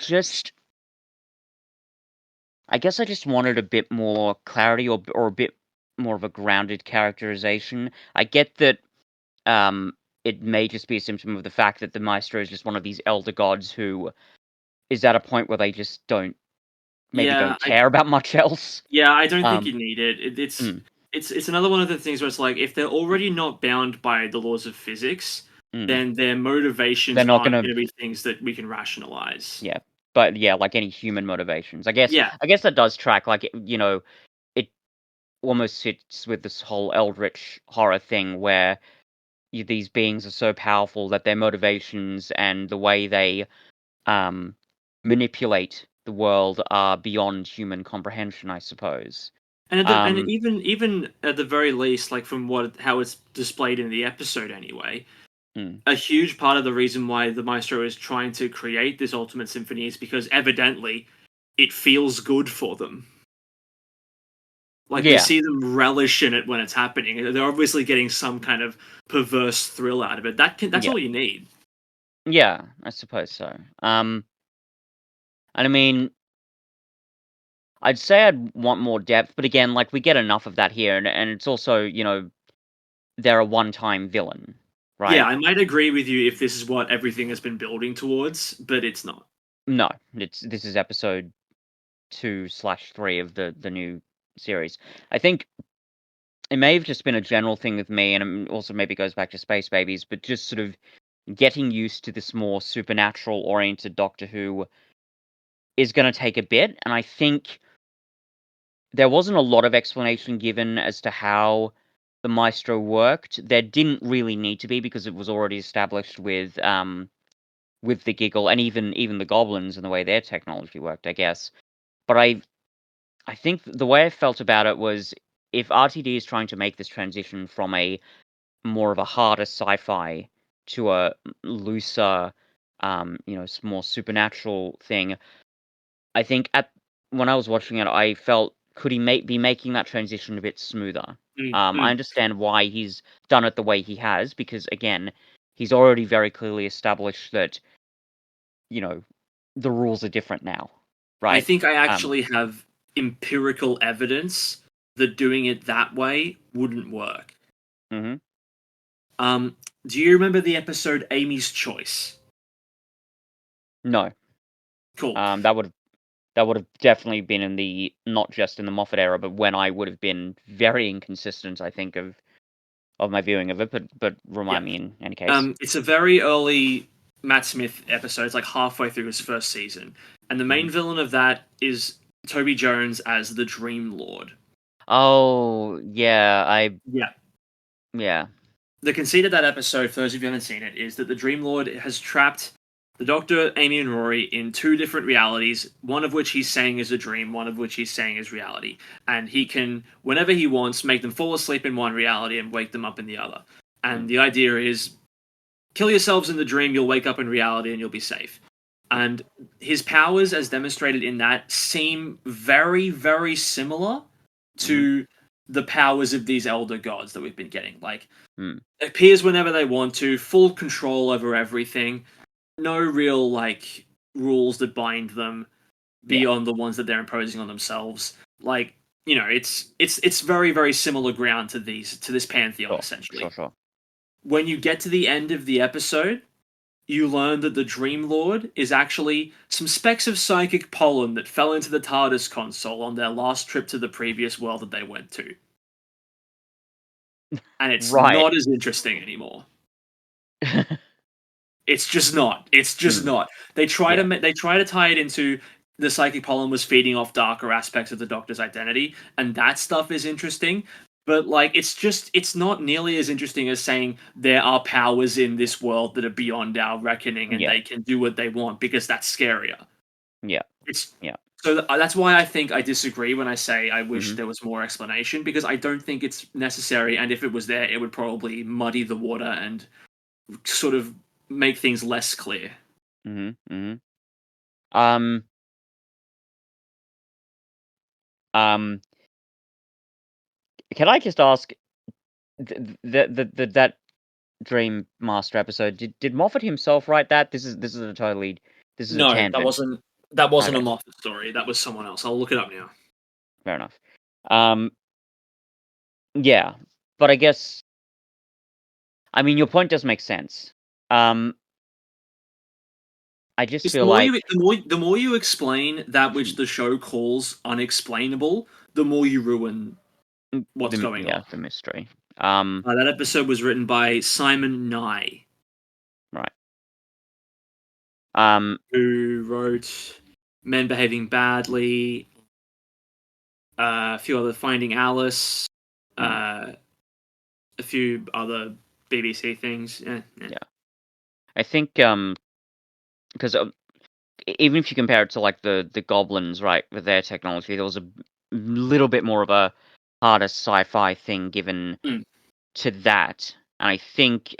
guess I just wanted a bit more clarity or a bit more of a grounded characterization. I get that it may just be a symptom of the fact that the Maestro is just one of these elder gods who is at a point where they just don't care about much else. Yeah, I don't think you need it. Mm. It's another one of the things where it's like if they're already not bound by the laws of physics, then their motivations They're not aren't gonna going to be things that we can rationalize. Yeah, but yeah, like any human motivations. I guess Yeah, that does track. Like, it almost fits with this whole eldritch horror thing where these beings are so powerful that their motivations and the way they manipulate the world are beyond human comprehension, I suppose. and even at the very least, like from how it's displayed in the episode anyway, a huge part of the reason why the Maestro is trying to create this ultimate symphony is because evidently it feels good for them. Like we see them relish in it when it's happening. They're obviously getting some kind of perverse thrill out of it. That's all you need. Yeah, I suppose so. And I mean, I'd say I'd want more depth, but again, like we get enough of that here, and it's also, they're a one-time villain, right? Yeah, I might agree with you if this is what everything has been building towards, but it's not. No, this is episode 2/3 of the new series. I think it may have just been a general thing with me, and also maybe goes back to Space Babies, but just sort of getting used to this more supernatural-oriented Doctor Who is going to take a bit, and I think there wasn't a lot of explanation given as to how the Maestro worked. There didn't really need to be because it was already established with the Giggle and even the Goblins and the way their technology worked, I guess. But I think the way I felt about it was if RTD is trying to make this transition from a more of a harder sci-fi to a looser, more supernatural thing, I think when I was watching it, I felt could he be making that transition a bit smoother? I understand why he's done it the way he has because again, he's already very clearly established that the rules are different now, right? I think I actually have empirical evidence that doing it that way wouldn't work. Mm-hmm. Do you remember the episode Amy's Choice? No. Cool. That would have definitely been in the not just in the Moffat era, but when I would have been very inconsistent, I think, of my viewing of it. But remind me in any case. It's a very early Matt Smith episode. It's like halfway through his first season, and the main villain of that is Toby Jones as the Dream Lord. Oh yeah, yeah. The conceit of that episode, for those of you who haven't seen it, is that the Dream Lord has trapped the Doctor, Amy, and Rory in two different realities, one of which he's saying is a dream, one of which he's saying is reality. And he can, whenever he wants, make them fall asleep in one reality and wake them up in the other. And the idea is, kill yourselves in the dream, you'll wake up in reality and you'll be safe. And his powers, as demonstrated in that, seem very, very similar to the powers of these elder gods that we've been getting. Like, appears whenever they want to, full control over everything. no real like rules that bind them beyond the ones that they're imposing on themselves. Like, you know, it's very very similar ground to this pantheon essentially. Sure. When you get to the end of the episode, you learn that the Dream Lord is actually some specks of psychic pollen that fell into the TARDIS console on their last trip to the previous world that they went to. And it's Right. not as interesting anymore. It's just not. It's just not. They try Yeah. to tie it into the psychic pollen was feeding off darker aspects of the Doctor's identity, and that stuff is interesting. But like, it's not nearly as interesting as saying there are powers in this world that are beyond our reckoning and Yeah. they can do what they want, because that's scarier. Yeah. It's Yeah. so that's why I think I disagree when I say I wish Mhm. there was more explanation, because I don't think it's necessary, and if it was there, it would probably muddy the water and sort of make things less clear. Mhm. Mhm. Um. Um. Can I just ask that Dream Master episode? Did Moffat himself write that? This is a No, tangent. that wasn't a Okay. Moffat story. That was someone else. I'll look it up now. Fair enough. Um. Yeah, but I guess your point does make sense. Um. I just It's feel like the more you explain that which the show calls unexplainable, the more you ruin what's going on. the mystery. That episode was written by Simon Nye, Right. Um. who wrote Men Behaving Badly, a few other Finding Alice, Mm, uh, a few other BBC things. yeah. I think because even if you compare it to like the goblins, right, with their technology, there was a little bit more of a harder sci-fi thing given Mm. to that. And I think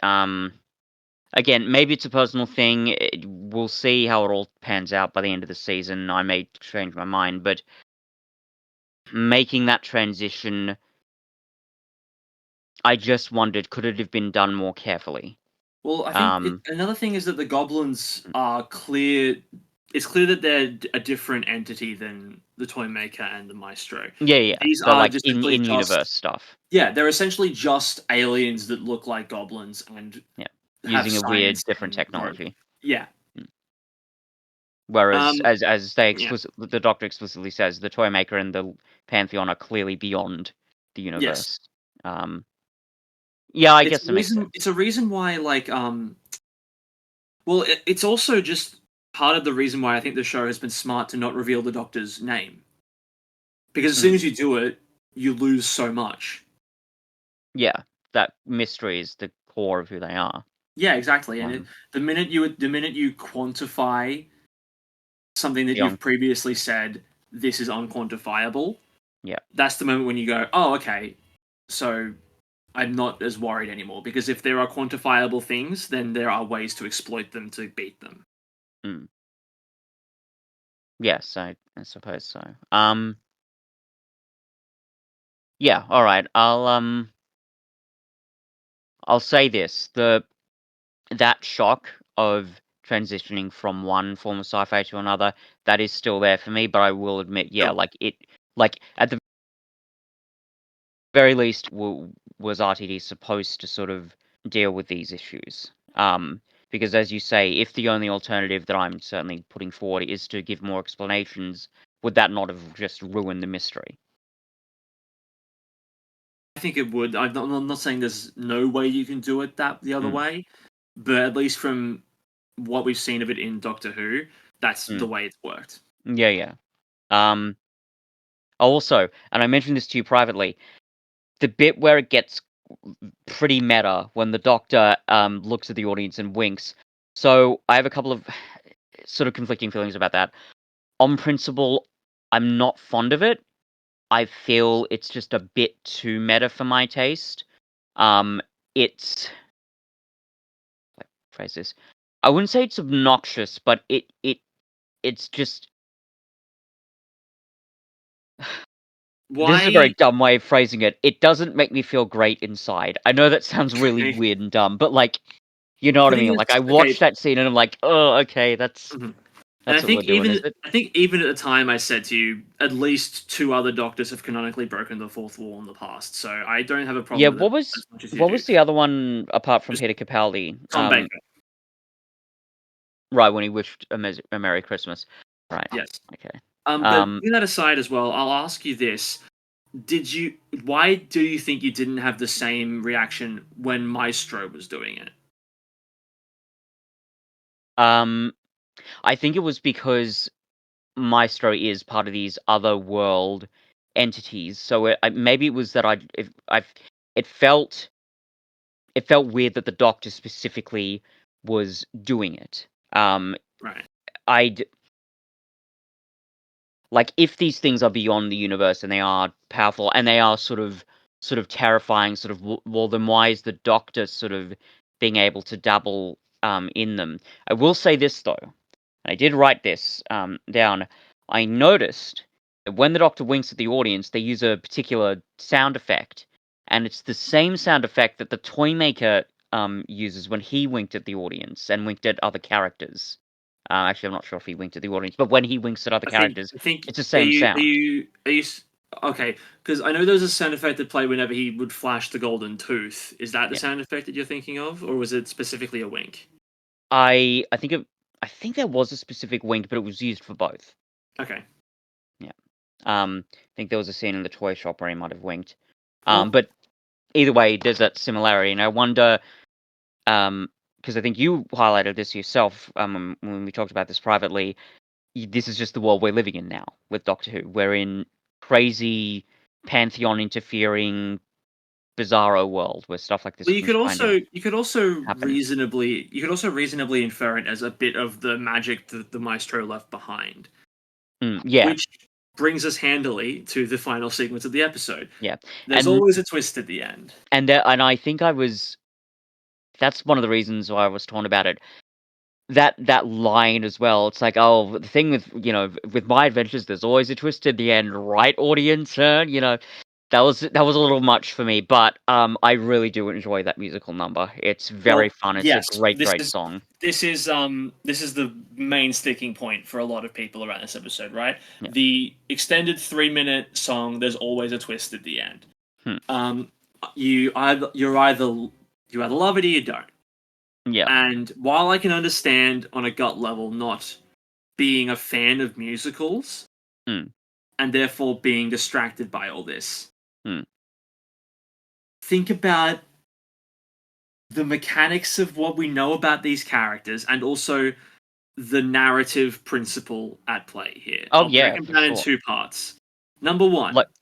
again, maybe it's a personal thing. We'll see how it all pans out by the end of the season. I may change my mind, but making that transition, I just wondered, could it have been done more carefully? Well, I think Um, another thing is that the goblins are clear. It's clear that they're a different entity than the Toymaker and the Maestro. yeah. These So are like just essentially in just universe stuff. they're essentially just aliens that look like goblins and Yeah. have Using a science weird different and growth. technology. Yeah. Mm. Whereas, Um. as they Yeah. the Doctor explicitly says, the Toymaker and the Pantheon are clearly beyond the Yes. universe. Yeah, I guess that makes It's sense. a reason why well, it's also just part of the reason why I think the show has been smart to not reveal the Doctor's name, because as soon Mm. as you do it, you lose so much. Yeah, that mystery is the core of who they are. Yeah, exactly. And Um, the minute you quantify something that Young, you've previously said, this is unquantifiable, yeah. that's the moment when you go, oh, okay, so I'm not as worried anymore, because if there are quantifiable things, then there are ways to exploit them to beat them. Mm. Yes, I suppose so. Yeah, all right. I'll say this: that shock of transitioning from one form of sci-fi to another, that is still there for me. But I will admit, yeah, Sure. like at the very least, was RTD supposed to sort of deal with these issues? Because as you say, if the only alternative that I'm certainly putting forward is to give more explanations, would that not have just ruined the mystery? I think it would. I'm not saying there's no way you can do it the other Mm, way, but at least from what we've seen of it in Doctor Who, that's the mm. way it's worked. Yeah. Um, Also, and I mentioned this to you privately, the bit where it gets pretty meta when the Doctor looks at the audience and winks. So I have a couple of sort of conflicting feelings about that. On principle, I'm not fond of it. I feel it's just a bit too meta for my taste. It's like phrase this. I wouldn't say it's obnoxious, but it's just this is a very Why? dumb way of phrasing it. It doesn't make me feel great inside. I know that sounds really Okay. weird and dumb, but like You know what I putting mean? it Like I okay. watched that scene and I'm like, oh, okay, that's Mhm. And that's what we're doing, is it? I think even at the time I said to you, at least two other doctors have canonically broken the fourth wall in the past, so I don't have a problem Yeah, with it as much as you what do. was the other one apart from Just Peter Capaldi? Tom Baker. Right, when he wished a Merry Christmas. Right. Yes. Okay. But putting that aside as well, I'll ask you this: Why do you think you didn't have the same reaction when Maestro was doing it? I think it was because Maestro is part of these other world entities. So maybe it was that it felt weird that the Doctor specifically was doing it. Right. I'd like if these things are beyond the universe and they are powerful and they are sort of terrifying, well, then why is the Doctor sort of being able to dabble in them? I will say this though. I did write this down. I noticed that when the Doctor winks at the audience, they use a particular sound effect, and it's the same sound effect that the Toymaker uses when he winked at the audience and winked at other characters. Actually, I'm not sure if he winked at the audience, but when he winks at other characters, I think it's the same sound. okay? Because I know there's a sound effect that played whenever he would flash the golden tooth. Is that the Yeah, sound effect that you're thinking of, or was it specifically a wink? I think I think there was a specific wink, but it was used for both. Okay. Yeah. I think there was a scene in the toy shop where he might have winked. Well, But either way, there's that similarity, and I wonder, because I think you highlighted this yourself, when we talked about this privately. This is just the world we're living in now with Doctor Who. We're in crazy pantheon interfering, bizarro world where stuff like this well, can kind of happen. you could also reasonably infer it as a bit of the magic that the Maestro left behind, Yeah, which brings us handily to the final sequence of the episode. yeah, There's and always a twist at the end. and I think I was. That's one of the reasons why I was torn about it. That line as well. It's like, oh, the thing with with my adventures, there's always a twist at the end, right, audience? That was a little much for me, but I really do enjoy that musical number. It's very Well, fun. It's a yes, great song. this is the main sticking point for a lot of people around this episode, right? Yeah. The extended 3 minute song. There's always a twist at the end. Hmm. You either love it or you don't. Yeah. And while I can understand on a gut level not being a fan of musicals Hmm. and therefore being distracted by all this, Hmm. think about the mechanics of what we know about these characters and also the narrative principle at play here. Oh I'll break yeah, them for down in sure. two parts. Number one, Like, oh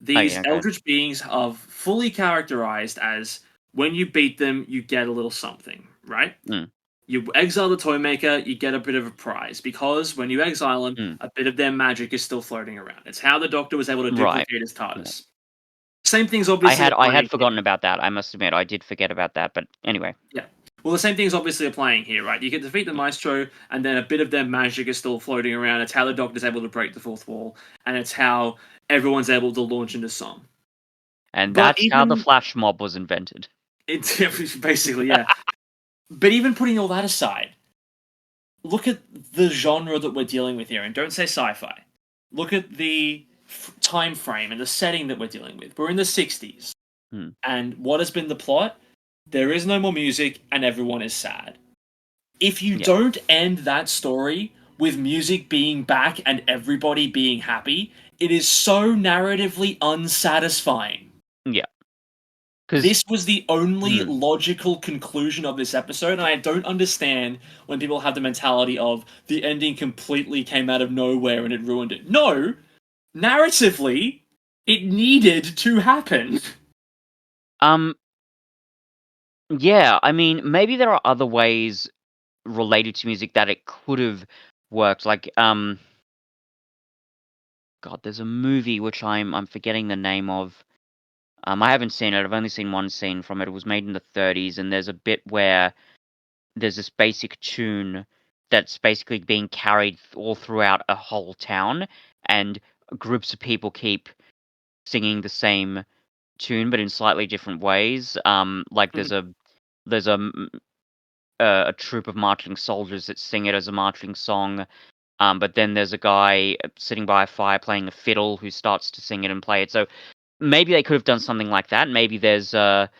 these yeah, go ahead. eldritch beings are fully characterized as when you beat them, you get a little something, right? Hmm. You exile the Toymaker, you get a bit of a prize because when you exile them, Hmm. a bit of their magic is still floating around. It's how the Doctor was able to Right. duplicate his Yeah. TARDIS. Same things obviously I applying had here. forgotten about that. I must admit, I did forget about that. But anyway. Yeah. Well, the same thing's obviously applying here, right? You can defeat the Yeah. Maestro, and then a bit of their magic is still floating around. It's how the Doctor's able to break the fourth wall, and it's how everyone's able to launch into song. And But that's how the even flash mob was invented. it's basically, yeah. But even putting all that aside, look at the genre that we're dealing with here, and don't say sci-fi. Look at the time frame and the setting that we're dealing with. We're in the 60s, Hmm. and what has been the plot? There is no more music, and everyone is sad. If you Yeah. don't end that story with music being back and everybody being happy, it is so narratively unsatisfying. Yeah. Because This was the only logical conclusion of this episode, and I don't understand when people have the mentality of the ending completely came out of nowhere and it ruined it. No! Narratively, it needed to happen. um yeah, I mean, maybe there are other ways related to music that it could have worked. Like, God, there's a movie which I'm forgetting the name of. I haven't seen it. I've only seen one scene from it. It was made in the 30s, and there's a bit where there's this basic tune that's basically being carried all throughout a whole town, and groups of people keep singing the same tune, but in slightly different ways. Like there's a a troop of marching soldiers that sing it as a marching song. But then there's a guy sitting by a fire playing a fiddle who starts to sing it and play it. So maybe they could have done something like that. Maybe there's not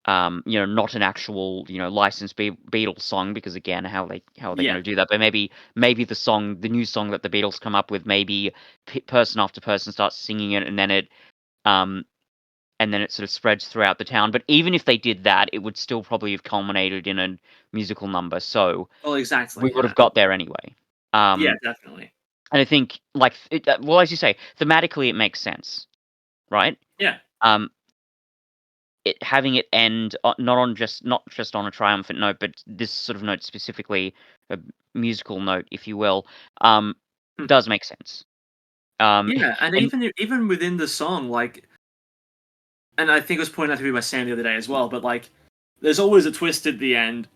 an actual, licensed Beatles song, because again, how are they going to do that? But maybe the new song that the Beatles come up with, maybe person after person starts singing it, and then it sort of spreads throughout the town. But even if they did that, it would still probably have culminated in a musical number. So exactly. we would have got there anyway. Yeah, definitely. And I think, as you say, thematically it makes sense, right? Yeah. Having it end not just on a triumphant note, but this sort of note specifically, a musical note, if you will, does make sense. Yeah, and even within the song, like, and I think it was pointed out to me by Sam the other day as well, but like, there's always a twist at the end.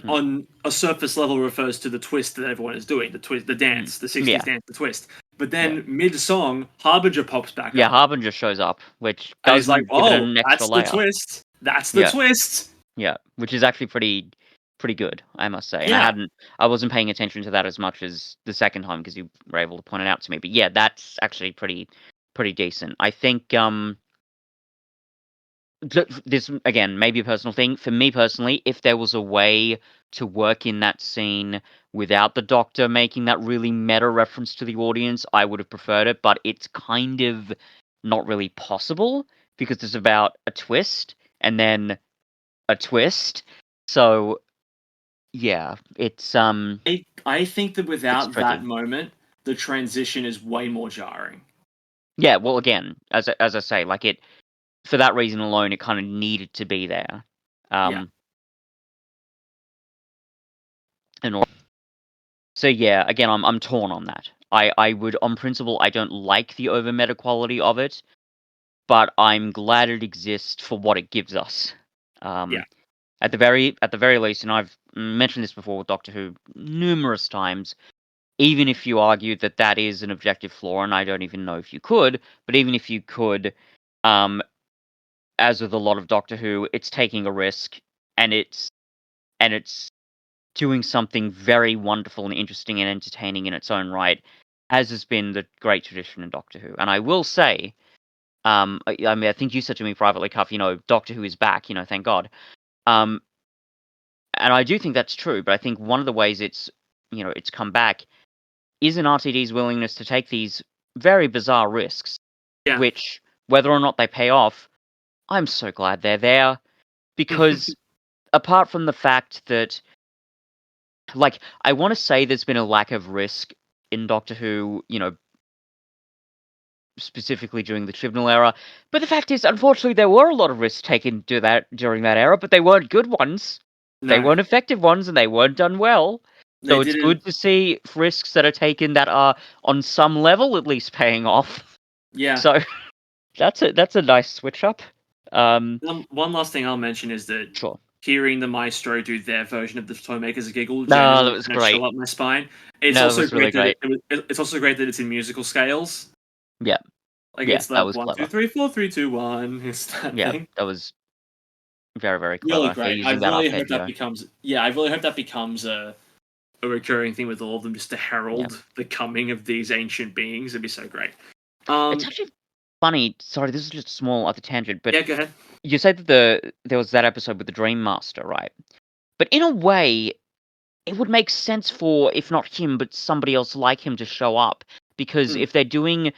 On a surface level, refers to the twist that everyone is doing, the dance, the 60s dance, the twist. But then mid-song, Harbinger pops back up. Yeah, Harbinger shows up, which and he's doesn't like, give it an extra layer. That's the twist. That's the twist. Yeah, which is actually pretty good, I must say. Yeah. And I wasn't paying attention to that as much as the second time because you were able to point it out to me. But yeah, that's actually pretty decent. I think this, again, maybe a personal thing. For me personally, if there was a way to work in that scene without the Doctor making that really meta reference to the audience, I would have preferred it. But it's kind of not really possible because it's about a twist and then a twist. So yeah, it's I think that without that moment, the transition is way more jarring. Yeah, well, again, as I say, like, it, for that reason alone, it kind of needed to be there. Yeah. And all. So yeah, again, I'm torn on that. I would, on principle, I don't like the over meta quality of it, but I'm glad it exists for what it gives us. Yeah. At the very least, and I've mentioned this before with Doctor Who numerous times, even if you argue that that is an objective flaw, and I don't even know if you could, but even if you could, as with a lot of Doctor Who, it's taking a risk, and it's doing something very wonderful and interesting and entertaining in its own right, as has been the great tradition in Doctor Who. And I will say, I mean, I think you said to me privately, Cuff, Doctor Who is back, thank God. And I do think that's true, but I think one of the ways it's come back is in RTD's willingness to take these very bizarre risks, which, whether or not they pay off, I'm so glad they're there, because apart from the fact that, like, I want to say there's been a lack of risk in Doctor Who, specifically during the Chibnall era, but the fact is, unfortunately, there were a lot of risks taken during that era, but they weren't good ones. No. They weren't effective ones, and they weren't done well. So it's good to see risks that are taken that are, on some level, at least paying off. Yeah. So that's a nice switch up. One last thing I'll mention is that hearing the Maestro do their version of the Toymakers Giggle that was great. Chill up my spine. It's also great that it's also great that it's in musical scales. Yeah. Like, it's like 1, 2, 3, 4, 3, 2, 1. It's that thing. That was very, very clever. Really great. I really hope that becomes a recurring thing with all of them, just to herald the coming of these ancient beings. It'd be so great. It's actually funny. Sorry, this is just a small other tangent, but yeah, go ahead. You said that there was that episode with the Dream Master, right? But in a way, it would make sense for, if not him, but somebody else like him to show up, because if they're doing,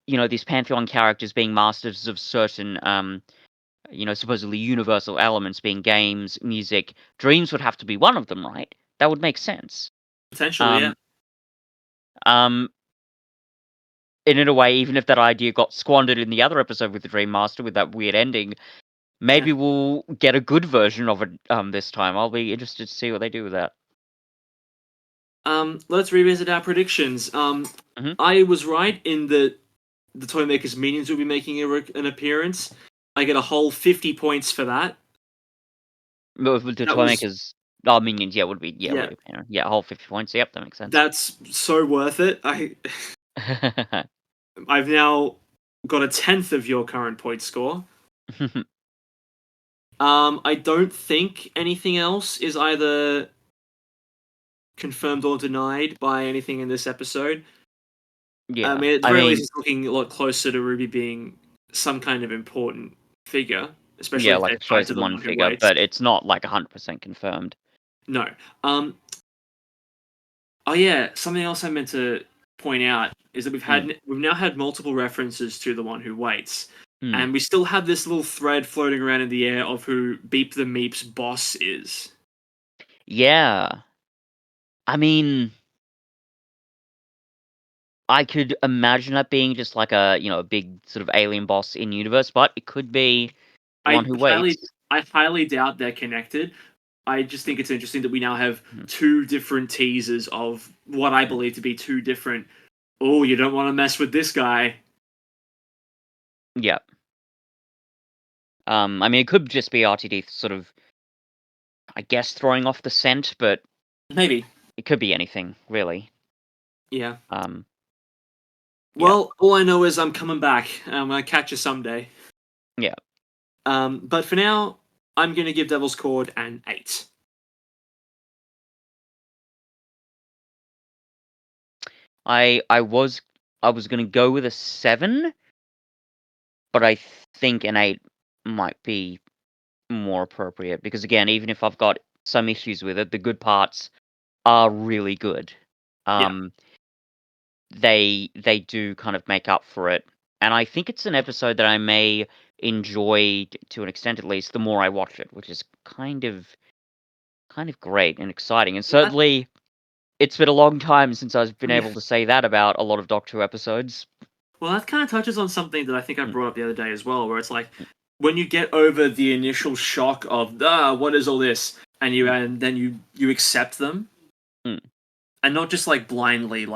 these Pantheon characters being masters of certain, supposedly universal elements, being games, music, dreams would have to be one of them, right? That would make sense. Potentially, yeah. And in a way, even if that idea got squandered in the other episode with the Dream Master with that weird ending, maybe we'll get a good version of it this time. I'll be interested to see what they do with that. Let's revisit our predictions. I was right in that the Toymakers minions will be making an appearance. I get a whole 50 points for that. With the Toymakers minions, would be a whole 50 points. Yep, that makes sense. That's so worth it. I've now got a 10th of your current point score. I don't think anything else is either confirmed or denied by anything in this episode. Yeah, I mean, at the very least, it's looking a lot closer to Ruby being some kind of important figure, especially yeah, if like they're a tied to chosen the one one who figure, waits. but it's not like 100% confirmed. No. Oh yeah, something else I meant to point out is that we've now had multiple references to the one who waits, and we still have this little thread floating around in the air of who Beep the Meep's boss is. Yeah. I mean, I could imagine that being just like a, a big sort of alien boss in universe, but it could be the one who waits. I highly doubt they're connected. I just think it's interesting that we now have two different teasers of what I believe to be two different. Oh, you don't want to mess with this guy. Yeah. I mean, it could just be RTD sort of, I guess, throwing off the scent, but maybe it could be anything, really. Yeah. Yeah. Well, all I know is I'm coming back. I'm gonna catch you someday. Yeah. But for now, I'm gonna give Devil's Chord an 8. I was gonna go with a 7, but I think an 8 might be more appropriate because again, even if I've got some issues with it, the good parts are really good. They do kind of make up for it, and I think it's an episode that I may enjoy to an extent, at least, the more I watch it, which is kind of great and exciting. And certainly, it's been a long time since I've been able to say that about a lot of Doctor Who episodes. Well, that kind of touches on something that I think I brought up the other day as well, where it's like when you get over the initial shock of what is all this, and then you accept them, and not just like blindly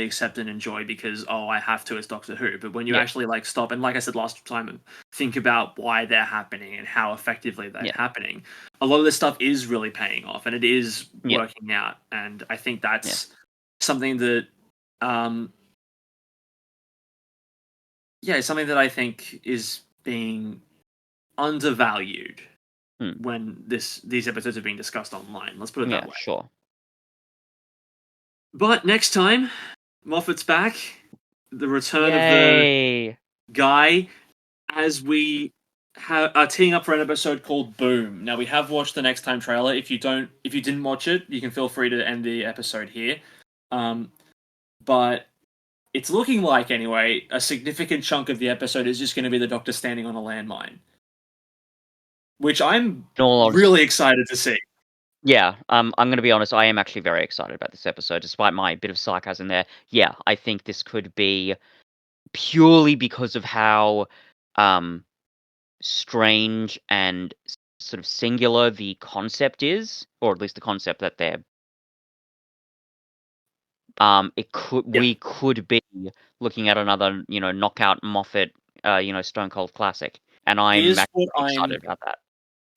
accept and enjoy because I have to as Doctor Who, but when you actually like stop and, like I said last time, think about why they're happening and how effectively they're happening, a lot of this stuff is really paying off and it is working out, and I think that's something that it's something that I think is being undervalued when these episodes are being discussed online. Let's put it that way. Sure. But next time, Moffat's back. The return of the guy, as we are teeing up for an episode called Boom. Now we have watched the Next Time trailer. If you didn't watch it, you can feel free to end the episode here. But it's looking like, anyway, a significant chunk of the episode is just going to be the Doctor standing on a landmine, which I'm really excited to see. Yeah, I'm going to be honest, I am actually very excited about this episode, despite my bit of sarcasm there. Yeah, I think this could be, purely because of how strange and sort of singular the concept is, or at least the concept that they're we could be looking at another, knockout Moffat, Stone Cold classic, and I'm excited about that.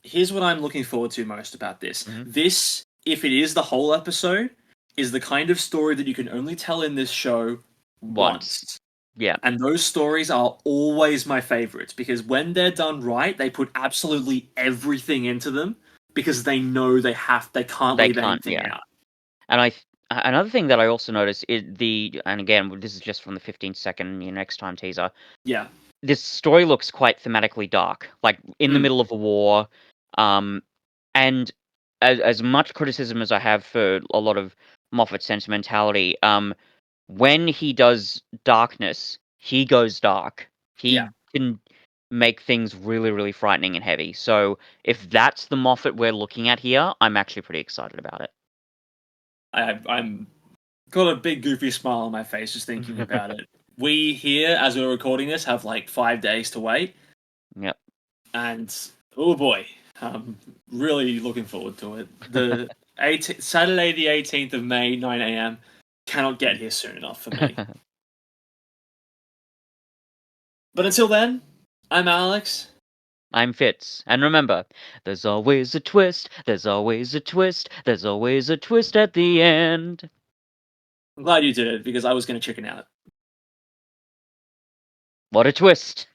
Here's what I'm looking forward to most about this. This, if it is the whole episode, is the kind of story that you can only tell in this show once. Yeah. And those stories are always my favorites because when they're done right, they put absolutely everything into them because they know they can't leave anything out. And another thing that I also noticed is and again, this is just from the 15-second Next Time teaser. Yeah. This story looks quite thematically dark, like in the middle of a war. And as much criticism as I have for a lot of Moffat's sentimentality, when he does darkness, he goes dark. He can make things really, really frightening and heavy. So if that's the Moffat we're looking at here, I'm actually pretty excited about it. I'm got a big goofy smile on my face just thinking about it. We here, as we're recording this, have like 5 days to wait. Yep. And oh boy, I'm really looking forward to it. The Saturday the 18th of May, 9 a.m. cannot get here soon enough for me. But until then, I'm Alex. I'm Fitz. And remember, there's always a twist, there's always a twist, there's always a twist at the end. I'm glad you did it, because I was going to chicken out. What a twist!